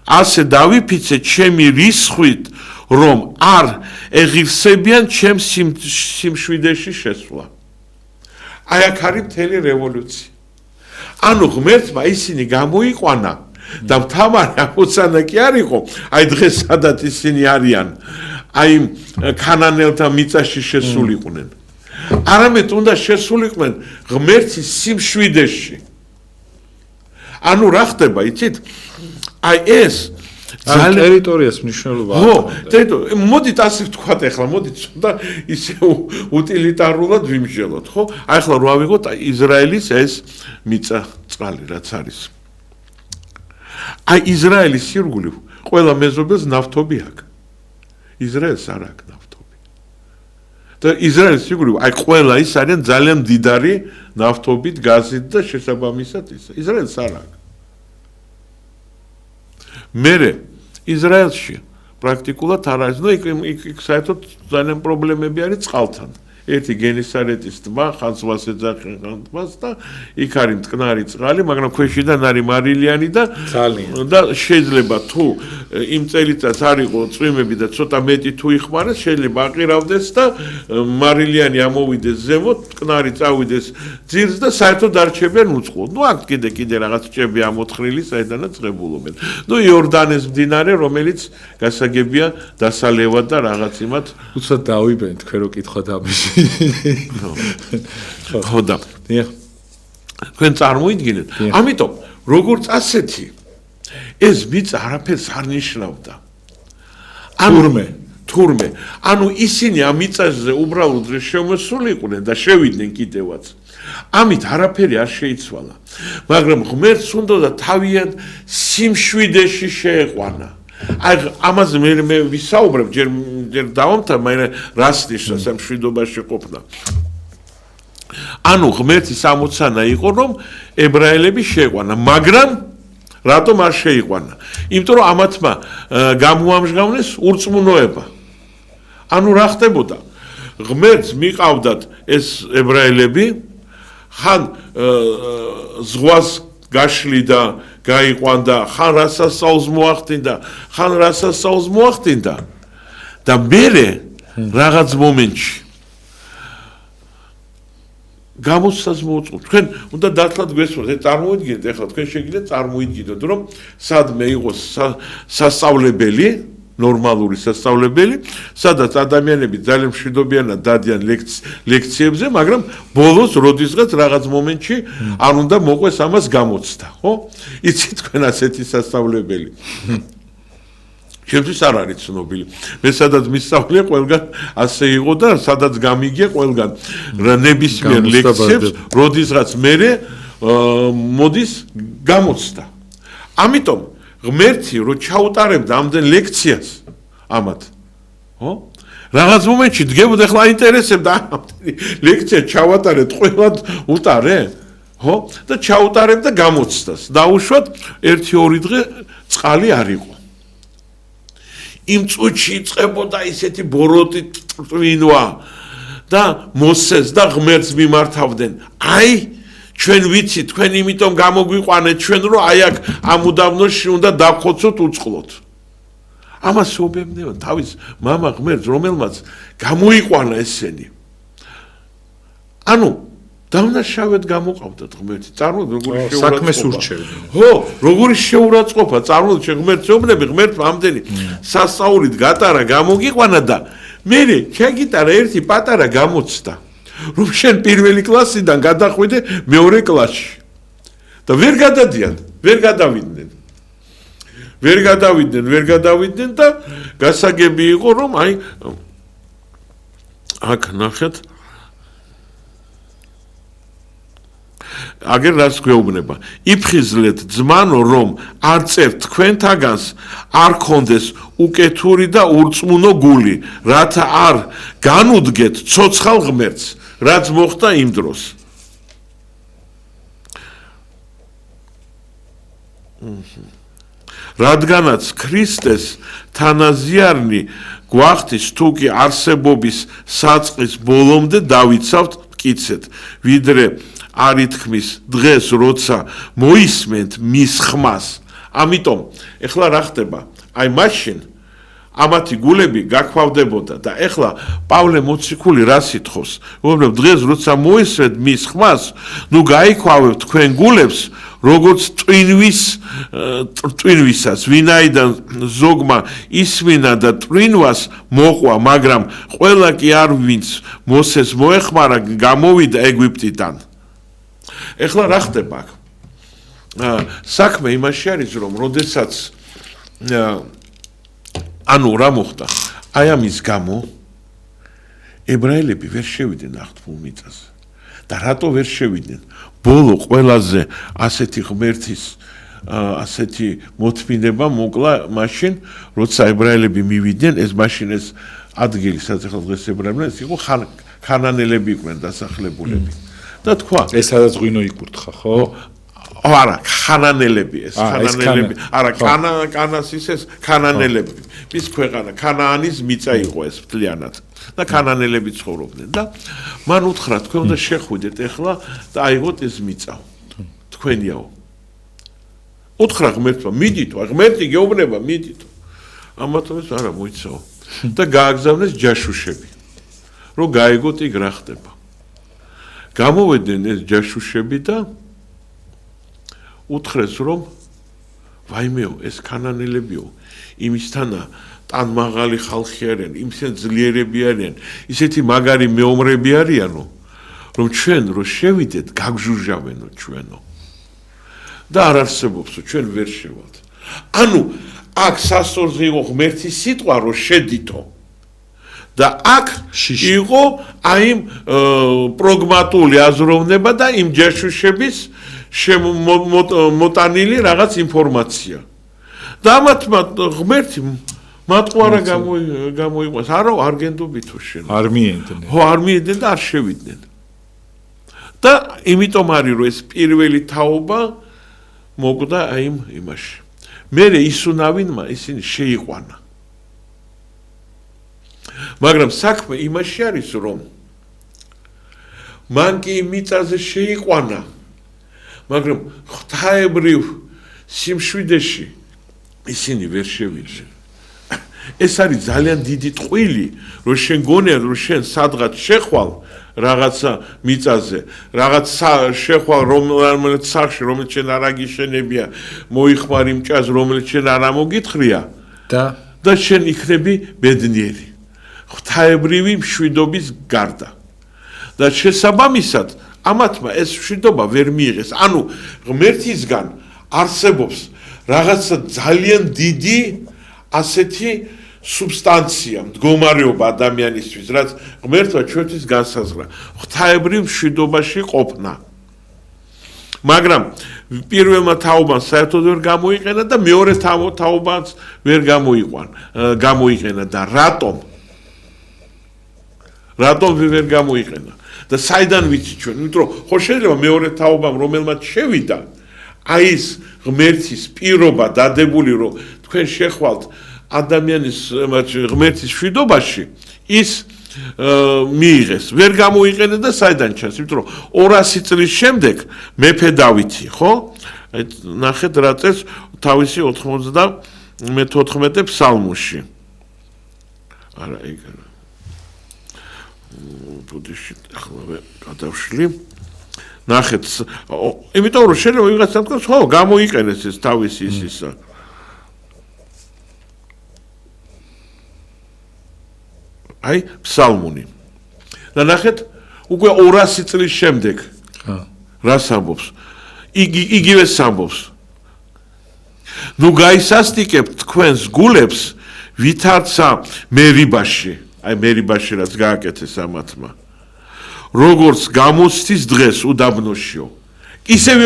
ასე დავიფიცე ჩემი რისხვით, რომ არ ეღირსებიან ჩემს სიმშვიდეში შესვლა. აი აქ არის მთელი რევოლუცია. ანუ ღმერთმა ისინი გამოიყვანა და მთავარი ამოცანა კი არ იყო, აი დღეს სადაც ისინი არიან, აი ქანანელთა მიწაში შესულიყვნენ. არამედ უნდა შესულიყვნენ ღმერთის სიმშვიდეში. ანუ რა ხდება, იცით? აი ეს ძალიან ტერიტორიას მნიშვნელობა აქვს. მოდით ასე ვთქვათ ახლა, მოდით უნდა ისე უტილიტარულად ვიმსჯელოთ, ხო? აი ახლა რა ვიღოთ ისრაელის ეს მიწა წყალი რაც არის. აი ისრაელის სირგულივ ყველა მეზობელს ნავთობი აქვს. ისრაელს არ აქვს ნავთობი. და ისრაელის სირგულივ აი ყველა ის არიან ძალიან მდიდარი ნავთობით, გაზით და შესაბამისად ის. ისრაელს არ აქვს. მერე ისრაელში პრაქტიკულად არ არის, იქ საერთოდ ძალიან პრობლემები არის წყალთან. ერთი გენესარეტის ტბა, ხან ზღვას ეძახიან, ხან ტბას და იქ არის მტკნარი წყალი, მაგრამ ქვეშიდან არის მარილიანი და შეიძლება თუ იმ წელიწადს არ იყო წვიმები და ცოტა მეტი თუ იხმარეს, შეიძლება აყირავდეს და მარილიანი ამოვიდეს ზემოთ, მტკნარი წავიდეს ძირს და საერთოდ არ რჩებიან უწყლოდ. ნუ აქ კიდე რაღაც ჭები ამოთხრილი, საიდანაც ღებულობენ. ნუ იორდანეს მდინარე, რომელიც გასაგებია დასალევად და რაღაც იმათ უცბად დავიბენ თქვენ რო კითხვა დამის. ხოდა. თქვენ წარმოიდგინეთ. ამიტომ როგორც ასეთი ეს მიწა არაფერს არ ნიშნავდა. თურმე. ანუ ისინი ამ მიწაზე უბრალოდ შემოსულიყვნენ და შევიდნენ კიდევაც. ამით არაფერი არ შეიცვალა. მაგრამ ღმერთს უნდა თავიანთ სიმშვიდეში შეეყვანა. აი ამაზე მე ვისაუბრებ ჯერ დავამთავრე, მაგრამ რას ნიშნავს ამ მშვიდობაში ყოფნა. ანუ ღმერთის ამოცანა იყო, რომ ებრაელები შეეყვანა, მაგრამ რატომ არ შეიყვანა? იმიტომ რომ ამათმა გამოამჟღავნეს ურწმუნოება. ანუ რა ხდებოდა? ღმერთს მიყავდათ ეს ებრაელები, ხან ზღვას გაშლიდა, გაიყვანდა, ხან რასასწაულს მოახდინდა, ხან რასასწაულს მოახდინდა და მერე რაღაც მომენტში გამოცდას მოუწყოთ. თქვენ უნდა დათლად გვესმოთ, წარმოიდგინეთ, ეხლა თქვენ შეგიძლიათ წარმოიდგინოთ, რომ სადმე იყოს სასწავლებელი, ნორმალური სასწავლებელი, სადაც ადამიანები ძალიან მშვიდობიანად დადიან ლექციებზე, მაგრამ ბოლოს როდისღაც რაღაც მომენტში არ უნდა მოყვეს ამას გამოცდა, ხო? იცით თქვენ ასეთი სასწავლებელი? ჩემთვის არ არის ცნობილი. მე სადაც მისწავლე ყველგან ასე იყო და სადაც გამიგია ყველგან ნებისმიერ ლექციებს, როდისღაც მერე მოდის გამოცდა. ამიტომ ღმერთი რო ჩაუტარებდა ამდენ ლექციას ამათ, ხო? რაღაც მომენტში დგებოდა, ახლა აინტერესებდა ამდენი ლექცია ჩავატარეთ, ყველად უტარე, ხო? და ჩაუტარებდა გამოცდას. დაუშვათ 1-2 დღე წყალი არ იყო. იმ წუთში იწყებოდა ისეთი ბოროტი წვინა და მოსეს და ღმერთს მიმართავდნენ. აი ჩვენ ვიცით, თქვენ იმიტომ გამოგვიყვანეთ ჩვენ, რომ აი აქ ამ უდაბნოში უნდა დავხოცოთ უწყლოდ. ამას უბებდნენ თავის მამა ღმერთს, რომელმაც გამოიყვანა ესენი. ანუ დავნაშავედ გამოყავდათ ღმერთი. წარმოიდგინე როგორი საქმეს ურჩევდნენ. ხო, როგორი შეურაცხყოფა, წარმოიდგინე ღმერთს უბნები, ღმერთმა ამდენი სასწაულით გატარა, გამოგიყვანა და მე ჩაგიტარა ერთი პატარა გამოცდა. რომ შენ პირველი კლასიდან გადახვიდე მეორე კლასში. და ვერ გადადიან, ვერ გადავიდნენ და გასაგები იყო რომ აი აქ ნახეთ აგერ რას გვეუბნება იფხიზლეთ ძმანო რომ არ წერთ თქვენთაგანს არ კონდეს უკეთური და ურწმუნო გული რათა არ განუდგეთ ცოცხალ ღმერთს რაც მოხდა იმ დროს რადგანაც ქრისტეს თანაზიარნი გვახდის თუ კი არსებობის საწყის ბოლომდე დავიცავთ მტკიცეთ ვიდრე არ ითქმის დღეს როცა მოისმენთ მის ხმას ამიტომ ეხლა რა ხდება აი მაშინ ამათი გულები გაქვავდებოდა და ეხლა პავლე მოციქული რას ითხოვს უბრალოდ დღეს როცა მოისმენთ მის ხმას ნუ გაიქვავებთ თქვენ გულებს როგორც ტვინვისას ვინაიდან ზოგმა ისმინა და ტვინვას მოყვა მაგრამ ყველა კი არ ვინც მოსეს მოეხმარა გამოვიდა ეგვიპტიდან ეხლა რა ხდება აქ საქმე იმაში არის რომ როდესაც ანუ რა მოხდა აი ამის გამო ებრაელები ვერ შევიდნენ აღთქმულ მიწაზე და რატო ვერ შევიდნენ ბოლო ყველაზე ასეთი ღმერთის ასეთი მოთმინება მოკლა მაშინ როცა ებრაელები მივიდნენ ეს მაშინ ეს ადგილი სადაც ახლა დღეს ებრაელები ეს იყო ხანანელები იყვნენ დასახლებულები და თქვა ეს სადაც ღვინო იკურთხა ხო არა ხანანელები ეს ხანანელები არა კანას ის ხანანელები ის ქვეყანა ქანაანის მიწა იყო ეს მთლიანად და ქანანელები ცხოვრობდნენ და მან უთხრა თქვენ უნდა შეხვიდეთ ეხლა და აიღოთ ეს მიწა თქვენიაო უთხრა ღმერთმა მიდითო ღმერთი გეუბნება მიდითო ამათო ეს არა მოიცაო და გააგზავნეს ჯაშუშები რომ გაიგოთ იქ რა ხდება გამოვედნენ ეს ჯაშუშები და უთხრეს რომ ვაიმეო ეს ქანანელებიო იმისთანა თან მაღალი ხალხი არიან იმისენ ძლიერები არიან ისეთი მაგარი მეომრები არიანო რომ ჩვენ რო შევიდეთ გაგჟურჟავენო ჩვენო და არ არსებობსო ჩვენ ვერ შევალთ ანუ აქ სასწორზე იყო ღმერთის სიტყვა რო შედითო და აქ იყო აი იმ პროგმატული აზროვნება და იმ ჯაშუშების მოტანილი რაღაც ინფორმაცია და ამათმა ღმერთი მატყუარა გამოიყვანს არა არ გენდობითო შენ არ მიენდნენ ხო არ მიენდნენ და არ შევიდნენ და იმიტომ არის რომ ეს პირველი თაობა მოკვდა აი იმაში მერე ისუნავინმა ისინი შეიყვანა მაგრამ საქმე იმაში არის რომ მან კი მიწაზე შეიყვანა მაგრამ ღვთაებრივ სიმშვიდეში ისინი ვერ შევიდნენ ეს არის ძალიან დიდი ტყვილი რომ შენ გონია რომ შენ სადღაც შეხვალ რაღაცა მიწაზე რაღაც შეხვალ რომელიც სახში რომელიც შენ არ აგიშენებია მოიხმარ იმ ჭას რომელიც შენ არ ამოგითხრია და შენ იქნები ბედნიერი ღვთაებრივი მშვიდობის გარდა და შესაბამისად ამათმა ეს მშვიდობა ვერ მიიღეს ანუ ღმერთისგან არსებობს რაღაცა ძალიან დიდი ასეთი სუბსტანცია მდგომარეობა ადამიანისთვის რაც ღმერთმა ჩვენთვის განსაზღვრა ღვთაებრივ მშვიდობაში ყოფნა მაგრამ პირველმა თაობამ საერთოდ ვერ გამოიყენა და მეორე თაობაც ვერ გამოიყენა და რატომ ვერ გამოიყენა და საიდან ვიცი ჩვენ იმიტომ ხო შეიძლება მეორე თაობამ რომელმაც შევიდა აი ეს ღმერთის პირობა დადებული რომ თქვენ შეხვალთ ადამიანის ღმერთის მშვიდობაში ის მიიღეს ვერ გამოიყენა და საიდან ჩანს იმიტომ რომ 200 წლის შემდეგ მეფე დავითი ხო ნახეთ რა წელს თავისი 90 მე-14 ფსალმუში. არა, ეგ არა. ბუდიში ახლა გადავშლი. ნახეთ, იმიტომ რომ შეიძლება ვიღაცა თქვას, ხო, გამოიყენეს ეს თავისი ისა. აი, ფსალმუნი. და ნახეთ, უკვე 200 წლის შემდეგ. რას ამბობს? იგივეს ამბობს. ნუ გაისასტიკებთ თქვენს გულებს ვითარცა მერიბაში. აი მერიბაში რაც გააკეთეს ამათმა. როგორც გამოცდის დღეს უდაბნოშიო. ისევ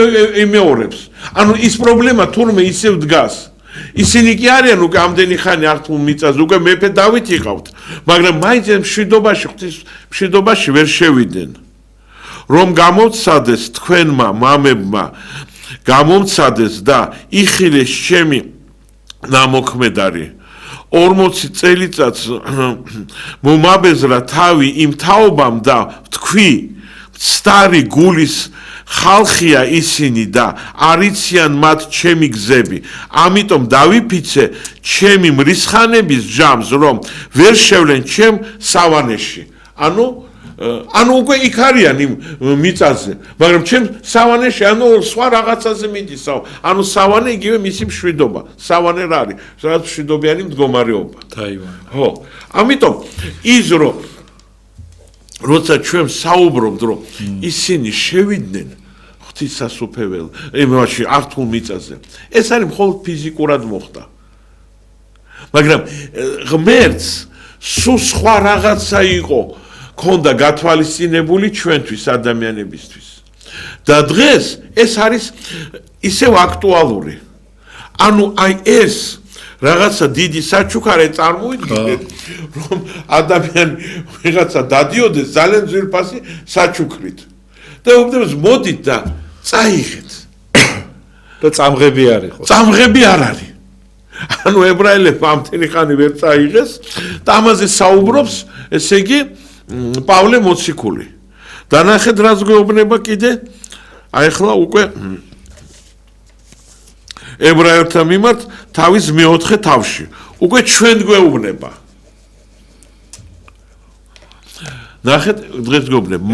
იმეორებს. ანუ ის პრობლემა თურმე ისევ დგას. ისინი კი არიან უკვე ამდენი ხანი ართულ მიწაზე, უკვე მეფე დავით იყავთ, მაგრამ მაინც მშვიდობაში, ღვთის მშვიდობაში ვერ შევიდნენ. რომ გამოცადეს თქვენმა მამებმა, გამომცადეს და იხილეს ჩემი ნამოქმედარი. 40 წელიწადს მომაბეზრა თავი იმ თაობამ და თქვი, მცდარი გულის ხალხია ისინი და არიციან მათ ჩემი გზები. ამიტომ დავიფიცე ჩემი მრისხანების ჯამს, რომ ვერ შევლენ ჩემ სავანეში. ანუ უკვე იქ არიან იმ მიწაზე, მაგრამ ჩემ სავანეში, ანუ სხვა რაღაცაზე მიდისაო. ანუ სავანე იგივე მისი მშვიდობა. სავანე რა არის? სადაც მშვიდობიანი მდგომარეობა. თაივანი. ხო. ამიტომ ის რომ როცა ჩვენ საუბრობთ, რომ ისინი შევიდნენ ღვთისასუფეველს, იმაში ართულ მიწაზე. ეს არის მხოლოდ ფიზიკურად მოხდა. მაგრამ ღმერთს სულ სხვა რაღაცა იყო ქონდა გათვალისწინებული ჩვენთვის ადამიანებისთვის. და დღეს ეს არის ისევ აქტუალური. ანუ აი ეს რაღაცა დიდი საჩუქარი წარმოიდგინეთ, რომ ადამიანი ვიღაცა დადიოდეს ძალიან ძვირფასი საჩუქრით. და უბრალოდ მოდით და წაიღეთ. და წამღები არ იყო. წამღები არ არის. ანუ ებრაელებმა ამდენი ხანი ვერ წაიღეს და ამაზე საუბრობს, ესე იგი პავლე მოციქული. და ნახეთ რაც გვეუბნება კიდე, აი ახლა უკვე ებრაელთა მიმართ თავის მეოთხე თავში. უკვე ჩვენ გვეუბნება. ნახეთ დღეს გვეუბნება,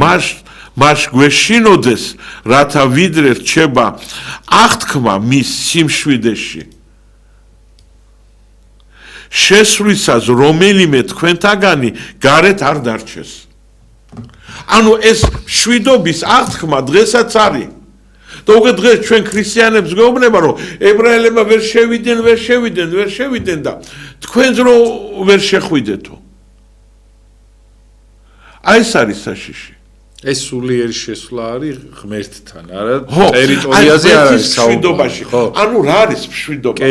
მას გვეშინოდეს, რათა ვიდრე რჩება აღთქმა მის სიმშვიდეში. შესვლისას რომელიმე თქვენთაგანი გარეთ არ დარჩეს. ანუ ეს მშვიდობის აღთქმა დღესაც არის. და უკვე დღეს ჩვენ ქრისტიანებს გვეუბნება, რომ ებრაელებმა ვერ შევიდნენ და თქვენს რო ვერ შეხვიდეთო. აი ეს არის საშიში. ეს სულიერი შესვლა არის ღმერთთან, არა ტერიტორიაზე არ არის საუბარი. ანუ რა არის მშვიდობა?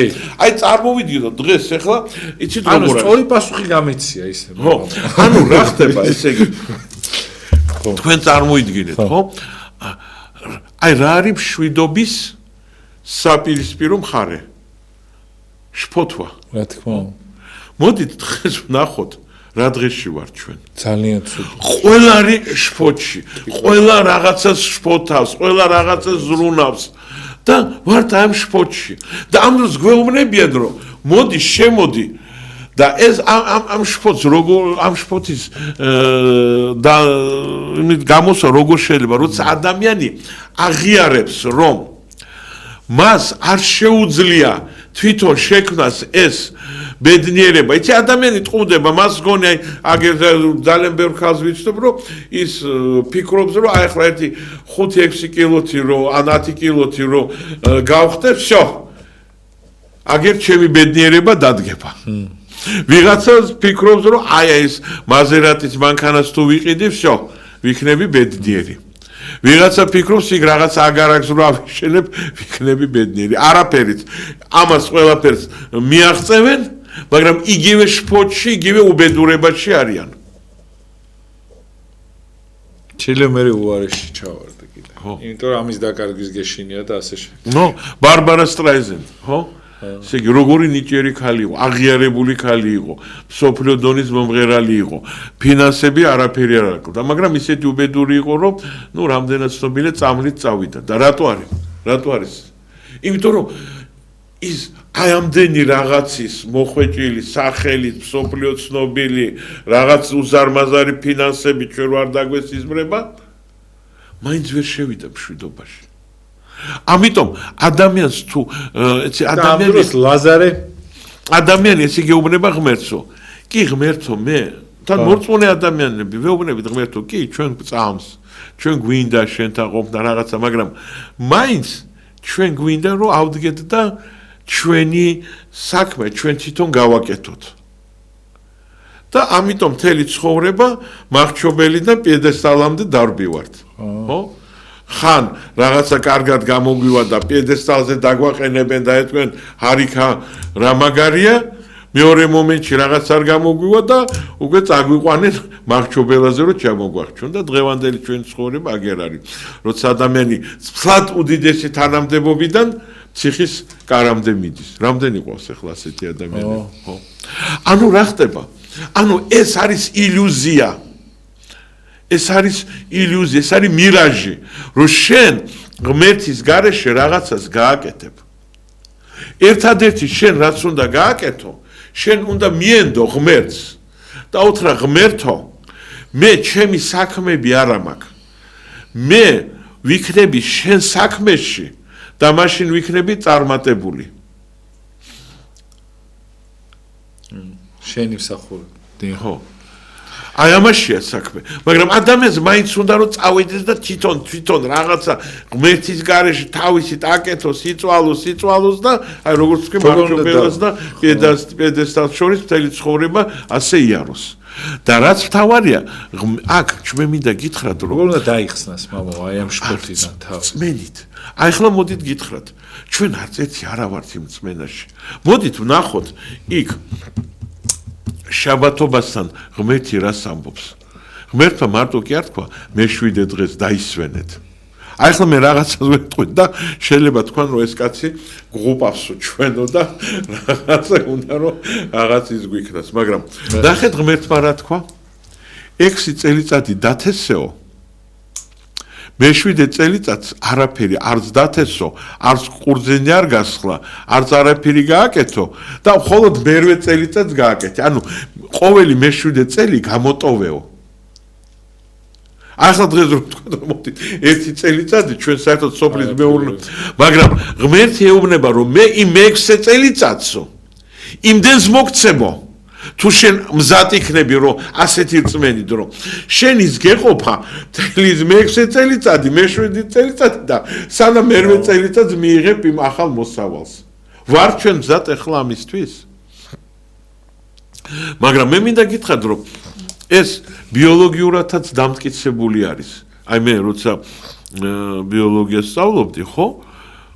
აი წარმოვიდგინოთ დღეს ახლა, იცით როგორ არის? ანუ სწორი პასუხი გამეცია ისე. ხო. ანუ რა ხდება ესე იგი? ხო. თქვენ წარმოიდგინეთ, ხო? აი რა არის მშვიდობის საპირისპირო მხარე? შფოთვა. რა თქმა უნდა. მოდით დღეს ვნახოთ რა დღეში ვარ ჩვენ? ძალიან ცუდი. ყველა არის შფოთში, ყველა რაღაცას შფოთავს, ყველა რაღაცას ზრუნავს და ვართ ამ შფოთში. და ამ დროს გვეუბნებიან, რომ მოდი, შემოდი და ეს ამ შფოთს როგორ ამ შფოთის და გამოსვა როგორ შეიძლება, როცა ადამიანი აღიარებს, რომ მას არ შეუძლია თვითონ შექმნას ეს ბედნიერება. იცი ადამიანი ტყუდება, მას გონი აგერ ძალიან ბევრ ხალხს ვიცნობ, რომ ის ფიქრობს, რომ აი ახლა ერთი 5-6 კილოთი რომ ან 10 კილოთი რომ გავხდე, всё. აგერ ჩემი ბედნიერება დადგება. ვიღაცას ფიქრობს, რომ აი ეს მაზერატის მანქანას თუ ვიყიდი, всё, ვიქნები ბედნიერი. ვიღაცა ფიქრობს, იქ რაღაც აგარაკს რო ავიშენებ, ვიქნები ბედნიერი. არაფერით ამას ყველაფერს მიაღწევენ, მაგრამ იგივე შფოთში, იგივე უბედურებაში არიან. ჩილე მე უარეში ჩავარდა კიდე. იმიტომ რომ ამის დაკარგვის გეშინია და ასე შემდეგ. ნო, ბარბარა სტრაიზენ, ხო? ესე იგი, როგორი ნიჭიერი ქალი იყო, აღიარებული ქალი იყო, სოფლიო დონის მომღერალი იყო, ფინანსები არაფერი არ აქვს, მაგრამ ისეთი უბედური იყო, რომ ნუ რამდენად ცნობილია წამლით წავიდა და რატო არის? იმიტომ რომ ის აი ამდენი რაღაცის მოხვეჭილი, სახელით, მსოფლიო ცნობილი, რაღაც უზარმაზარი ფინანსები ჩვენ ვარ დაგვესიზმრება, მაინც ვერ შევიდა მშვიდობაში. ამიტომ ადამიანს თუ ადამიანის ლაზარე ადამიანი ესე გეუბნება ღმერთსო. კი ღმერთო, მე თან მორწმუნე ადამიანები ვეუბნებით ღმერთო, კი ჩვენ წამს, ჩვენ გვინდა შენთან ყოფნა რაღაცა, მაგრამ მაინც ჩვენ გვინდა რომ ავდგეთ და ჩვენი საქმე ჩვენ თვითონ გავაკეთოთ. და ამიტომ მთელი ცხოვრება მახრჩობელი და პიედესტალამდე დარბივართ. ხო? ხან რაღაცა კარგად გამოგვივა და პიედესტალზე დაგვაყენებენ და ეთქვენ ჰარიქა რა მაგარია, მეორე მომენტში რაღაც არ გამოგვივა და უკვე წაგვიყვანენ მახრჩობელაზე რომ ჩამოგვახჩონ და დღევანდელი ჩვენი ცხოვრება აგერ არის. როცა ადამიანი ცლად უდიდესი თანამდებობიდან ციხის კარამდე მიდის. რამდენი ყავს ახლა ასეთი ადამიანები? ხო. ანუ რა ხდება? ანუ ეს არის ილუზია. ეს არის ილუზია, ეს არის მირაჟი, რომ შენ ღმერთის გარეშე რაღაცას გააკეთებ. ერთადერთი შენ რაც უნდა გააკეთო, შენ უნდა მიენდო ღმერთს და უთხრა ღმერთო, მე ჩემი საქმეები არ მაქვს. მე ვიქნები შენ საქმეში და მაშინ ვიქნები წარმატებული. შენი მსახურები. ხო. აი ამაშია საქმე, მაგრამ ადამიანს მაინც უნდა რომ წავიდეს და თვითონ რაღაცა ღმერთის გარეშე თავისით აკეთოს, იწვალოს და აი როგორც თქვი მახრჩობელას და პიედესტალს შორის მთელი ცხოვრება ასე იაროს. და რაც მთავარია, აქ ჩვენ მინდა გითხრათ რომ როგორ უნდა დაიხსნას მამო აი ამ შპორტიდან თავს. წმენით. აი ახლა მოდით გითხრათ, ჩვენ არც ერთი არა ვართ იმ წმენაში. მოდით ვნახოთ იქ შაბათობასთან ღმერთი რას ამბობს? ღმერთმა მარტო კი არ თქვა, მე 7 დღეს დაისვენეთ. აი ახლა მე რაღაცას ვეთქვი და შეიძლება თქვან რომ ეს კაცი გღუპავსო ჩვენო და რაღაცა უნდა რომ რაღაც ის გვიქნას, მაგრამ ნახეთ ღმერთმა რა თქვა? 6 წელიწადი დათესეო. მე 7 წელიწადს არაფერი არც დათესო, არც ყურძენი არ გასხლა, არც არაფერი გააკეთო და მხოლოდ მერვე წელიწადს გააკეთე. ანუ ყოველი მე 7 წელი გამოტოვეო. ახლა დღეს რომ თქვა რომ მოდით 1 წელიწადი ჩვენ საერთოდ სოფლის მეურნეობა, მაგრამ ღმერთი ეუბნება რომ მე იმ 6 წელიწადსო იმდენს მოგცემო. თუ შენ მზად იქნები რომ ასეთი რწმენით რომ შენ ის გეყოფა თლის მე-6 წელიწადი, მე-7 წელიწადი და სანამ მერვე წელიწადს მიიღებ იმ ახალ მოსავალს. ვარ ჩვენ მზად ახლა ამისთვის? მაგრამ მე მინდა გითხრათ რომ ეს ბიოლოგიურადაც დამტკიცებული არის. აი მე როცა ბიოლოგიას სწავლობდი, ხო?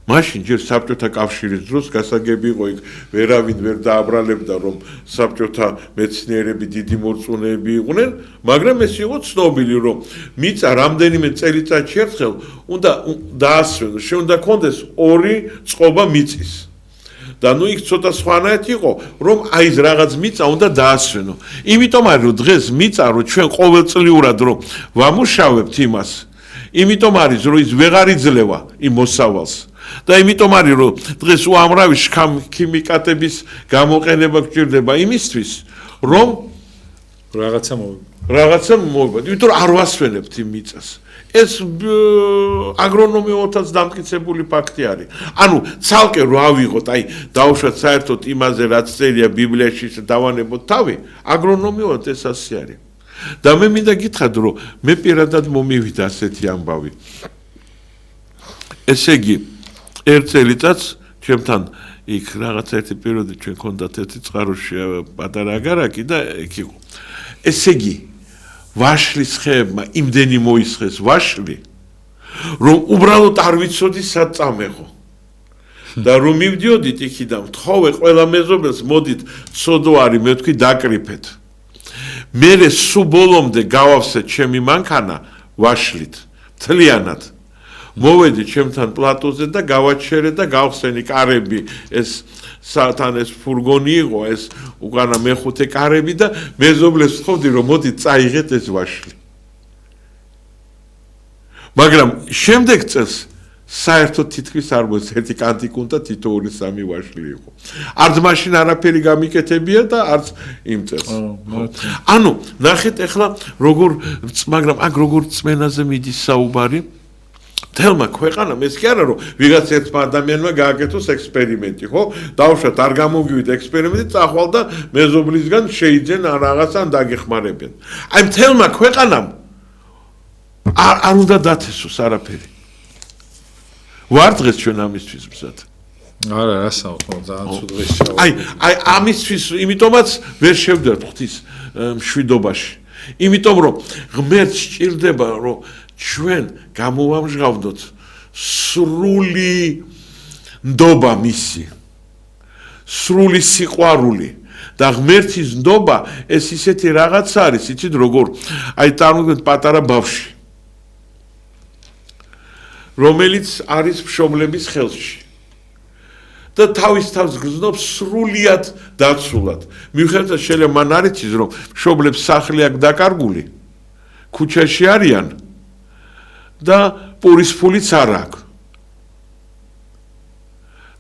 მაშინ ჯერ საბჭოთა კავშირის დროს გასაგები იყო იქ ვერავინ ვერ დააბრალებდა რომ საბჭოთა მეცნიერები დიდი მორწმუნეები იყვნენ, მაგრამ ეს იყო ცნობილი რომ მიწა რამდენიმე წელიწადში ერთხელ უნდა დაასვენოს, შენ უნდა კონდეს 2 წყობა მიწის. და ნუ იქ ცოტა სხვანაირად იყო რომ აი ეს რაღაც მიწა უნდა დაასვენო. იმიტომ არის რომ დღეს მიწა რომ ჩვენ ყოველწლიურად რომ ვამუშავებთ იმას, იმიტომ არის რომ ის ვეღარ იძლევა იმ მოსავალს. და იმიტომ არის რომ დღეს უამრავი ქიმიკატების გამოყენება გვჭირდება იმისთვის რომ რაღაცა მოვიბადოთ, იმიტომ რომ არ ვასვენებთ იმ მიწას. ეს აგრონომიოთაც დამტკიცებული ფაქტი არის. ანუ ცალკე რო ავიღოთ, აი დავუშვათ საერთოდ იმაზე რაც წერია ბიბლიაში და დავანებოთ თავი, აგრონომიოთ ეს ასე არის. და მე მინდა გითხრათ რომ მე პირადად მომივიდა ასეთი ამბავი. ესე იგი 1 წელიწადს ჩემთან იქ რაღაც ერთი პერიოდი ჩვენ ქონდათ ერთი წყაროში პატარა აგარაკი და იქ იყო. ესე იგი ვაშლის ხეებმა იმდენი მოისხეს ვაშლი, რომ უბრალოდ არ ვიცოდი სად წამეღო. და რომ მივდიოდით იქიდან, მთხოვე ყველა მეზობელს, მოდით ცოდვარი, მე ვთქვი დაკრიფეთ. მე სულ ბოლომდე გავავსეთ ჩემი მანქანა ვაშლით, მთლიანად. მოვედი ჩემთან პლატოზე და გავაჩერე და გავხსენი კარები, ეს სათან ეს ფურგონი იყო, ეს უკანა მე-5 კარები და მეზობლებს ვთხოვდი რომ მოდი წაიღეთ ეს ვაშლი. მაგრამ შემდეგ წელს საერთოდ თითქმის არ მოდის ერთი კანტიკუნდა თითოეული სამი ვაშლი იყო. არც მაშინ არაფერი გამიკეთებია და არც იმ წელს. ანუ ნახეთ ახლა როგორ მაგრამ აქ როგორ წმენაზე მიდის საუბარი. თელმა ქვეყანამ ეს კი არა რომ ვიღაც ერთმა ადამიანმა გააკეთოს ექსპერიმენტი, ხო? დავუშვათ არ გამოგივით ექსპერიმენტი, წახვალ და მეზობლისგან შეიძენ რაღაცა დაგეხმარებიან. აი თელმა ქვეყანამ არ უნდა დათესოს არაფერი. ვარ დღეს ჩვენ ამისთვის მზად. არა, რასაუბრობ, ძალიან ცუდ დღეს ჩავა. აი ამისთვის, იმიტომაც ვერ შევდივართ ღვთის მშვიდობაში. იმიტომ რომ ღმერთს სჭირდება რომ ჩვენ გამოვამჟღავნოთ სრული ნდობა მისი. სრული სიყვარული და ღმერთის ნდობა ეს ისეთი რაღაც არის, იცით როგორ? აი წარმოგიდგენთ პატარა ბავშვი რომელიც არის მშობლების ხელში და თავის თავს გრძნობს სრულიად დაცულად. მიუხედავად შეიძლება მან არ იცის რომ მშობლებს სახლი აქვს დაკარგული, ქუჩაში არიან და პურის ფულიც არ აქვს.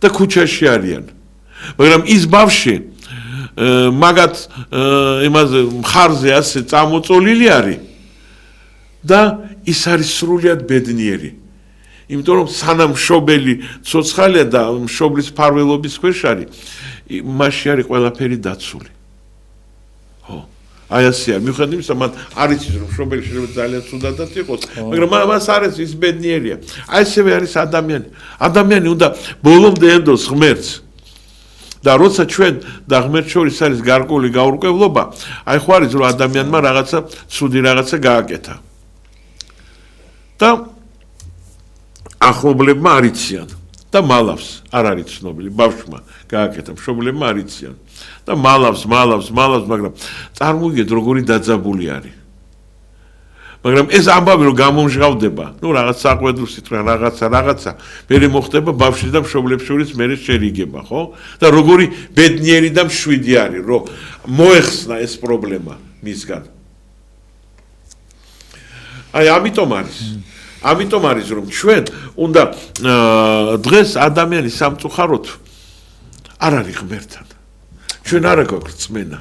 და ქუჩაში არიან. მაგრამ ის ბავშვი მაგათ იმაზე მხარზე ასე წამოწოლილი არის და ის არის სრულიად ბედნიერი. იმიტომ რომ სანამ მშობელი ცოცხალია და მშობლის ფარველობის ქვეშ არის, მასში არის ყველაფერი დაცული. ხო. აი ასე არის. მიუხედავად იმისა, მან არ იცის რომ მშობელი შეიძლება ძალიან ცუდადაც იყოს, მაგრამ მას არ არის ის ბედნიერია. აი ესევე არის ადამიანი. ადამიანი უნდა ბოლომდე ენდოს ღმერთს. და როცა ჩვენ და ღმერთს შორის არის გარკვეული გაურკვევლობა, აი ხო არის რომ ადამიანმა რაღაცა ცუდი რაღაცა გააკეთა. და ახლობლებმა არ იციან და მალავს არ არის ცნობილი ბავშვმა გააკეთა მშობლებმა არ იციან და მალავს მაგრამ წარმოგიდგენთ როგორი დაძაბული არის მაგრამ ეს ამბავი რომ გამომჟღავდება ნუ რაღაც საყვედურ სიტყვა რაღაცა მერე მოხდება ბავშვის და მშობლებს შორის მერე შერიგება ხო და როგორი ბედნიერი და მშვიდი არის რომ მოეხსნა ეს პრობლემა მისგან აი ამიტომ არის რომ ჩვენ უნდა დღეს ადამიანი სამწუხაროდ არ არის ღმერთთან ჩვენ არ აქვს რწმენა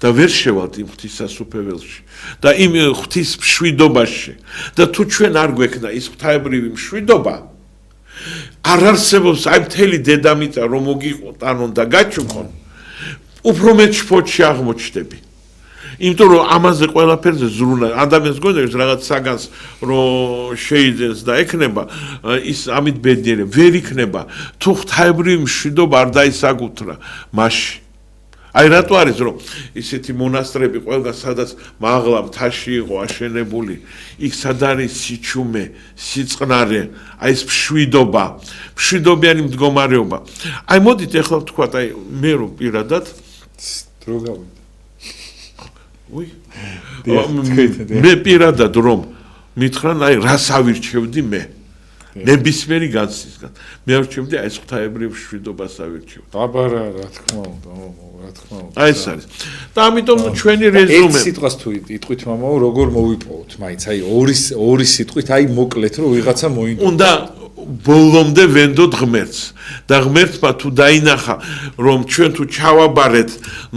და ვერ შევალთ იმ ღვთის სასუფეველში და იმ ღვთის მშვიდობაში და თუ ჩვენ არ გვექნა ის ღვთაებრივი მშვიდობა არ არსებობს აი მთელი დედამიწა რომ მოგიყოთ ანონ და გაჩუქონ უფრო მეტ შფოთში აღმოჩნდები იმიტომ რომ ამაზე ყველაფერზე ზრუნა ადამიანს გონდა ის რაღაც საგანს რომ შეიძენს და ეკნება ის ამით ბედნიერი ვერ იქნება თუ ღვთაებრივი მშვიდობა არ დაისაკუთრა მასში აი რატო არის რომ ისეთი მონასტრები ყველგან სადაც მაღლა მთაში იყო აშენებული იქ სად არის სიჩუმე სიწყნარე აი ეს მშვიდობიანი მდგომარეობა აი მოდით ეხლა ვთქვათ აი მე რომ პირადად დრო გავიდა მე პირადად რომ მითხრან აი რას ავირჩევდი მე ნებისმიერი განცდისგან მე ავირჩევდი აი ეს ღვთაებრივ მშვიდობას ავირჩევდი აბარა რა თქმა უნდა აი ეს არის და ამიტომ ჩვენი რეზუმე ერთ სიტყვას თუ იტყვით მამაო როგორ მოვიპოვოთ მაინც აი ორი სიტყვით აი მოკლედ რომ ვიღაცა მოინდო უნდა ბოლომდე ვენდოთ ღმერთს და ღმერთმა თუ დაინახა რომ ჩვენ თუ ჩავაბარეთ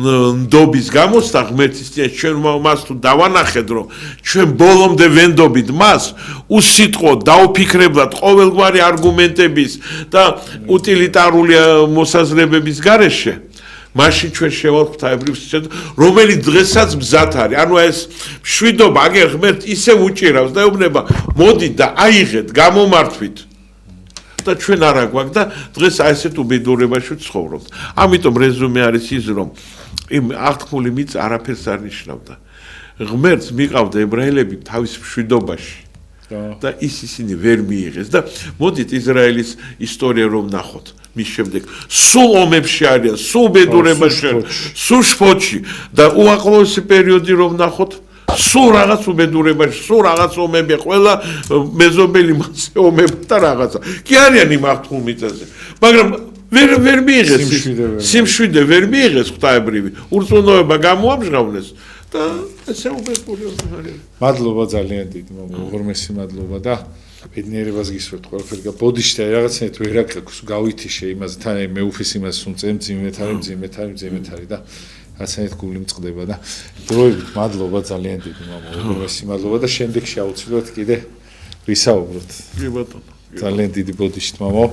ნდობის გამოსთა ღმერთის წინ ჩვენ მას თუ დავანახეთ რომ ჩვენ ბოლომდე ვენდობით მას უსიტყვო დაუფიქრებლად ყოველგვარი არგუმენტების და უტილიტარული მოსაზრებების გარეშე მაშინ ჩვენ შევალთ ღვთაებრივ მშვიდობას რომელიც დღესაც მზად არის ანუ ეს მშვიდობა აგერ ღმერთ ისე უჭირავს და ეუბნება მოდით და აიღეთ გამომართვით და ჩვენ არა გვაქვს და დღეს აი ესეთ უბედურებაში ვცხოვრობთ. ამიტომ რეზუმე არის ის რომ იმ აღთქმული მიწა არაფერს არ ნიშნავდა. ღმერთს მიყავდა ებრაელები თავის მშვიდობაში და ისინი ვერ მიიღეს და მოდით ისრაელის ისტორია რომ ნახოთ მის შემდეგ სულ ომებში არიან, სულ უბედურებაში, სულ შფოთში და უახლოესი პერიოდი რომ ნახოთ სულ რაღაც უბედურებაში, სულ რაღაც ომები, ყველა მეზობელი მასე ომები და რაღაცა. კი არიან იმ აღთქმულ მიწაზე, მაგრამ ვერ მიიღეს სიმშვიდე ვერ მიიღეს ღვთაებრივი, ურწმუნოება გამოამჟღავნეს და ესე უბედური არის. მადლობა ძალიან დიდი, მოგორმესი მადლობა და ბედნიერებას გისურვებთ ყველაფერი. ბოდიში და რაღაცნაირად ვერ აკეთებს, გავითიშე იმაზე, თან მეუფის იმას სუნწე მძიმეთ არის და რაღაცნაირად გული მწყდება და დროებით მადლობა ძალიან დიდი მამა, უგემესი მადლობა და შემდეგში აუცილებლად კიდე ვისაუბროთ. კი ბატონო. ძალიან დიდი ბოდიშით მამა.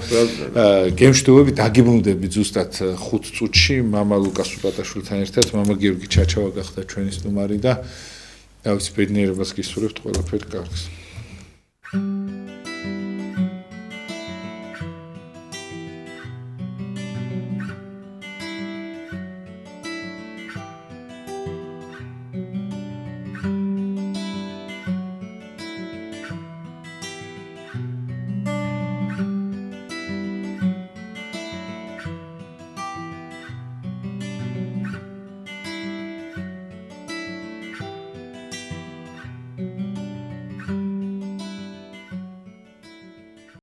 გემშვიდობები დაგიბრუნდები ზუსტად 5 წუთში მამა ლუკას უპატაშვილთან ერთად, მამა გიორგი ჩაჩავა გახდა ჩვენი სტუმარი და რა ვიცი ბედნიერებას გისურვებთ ყველაფერი კარგს.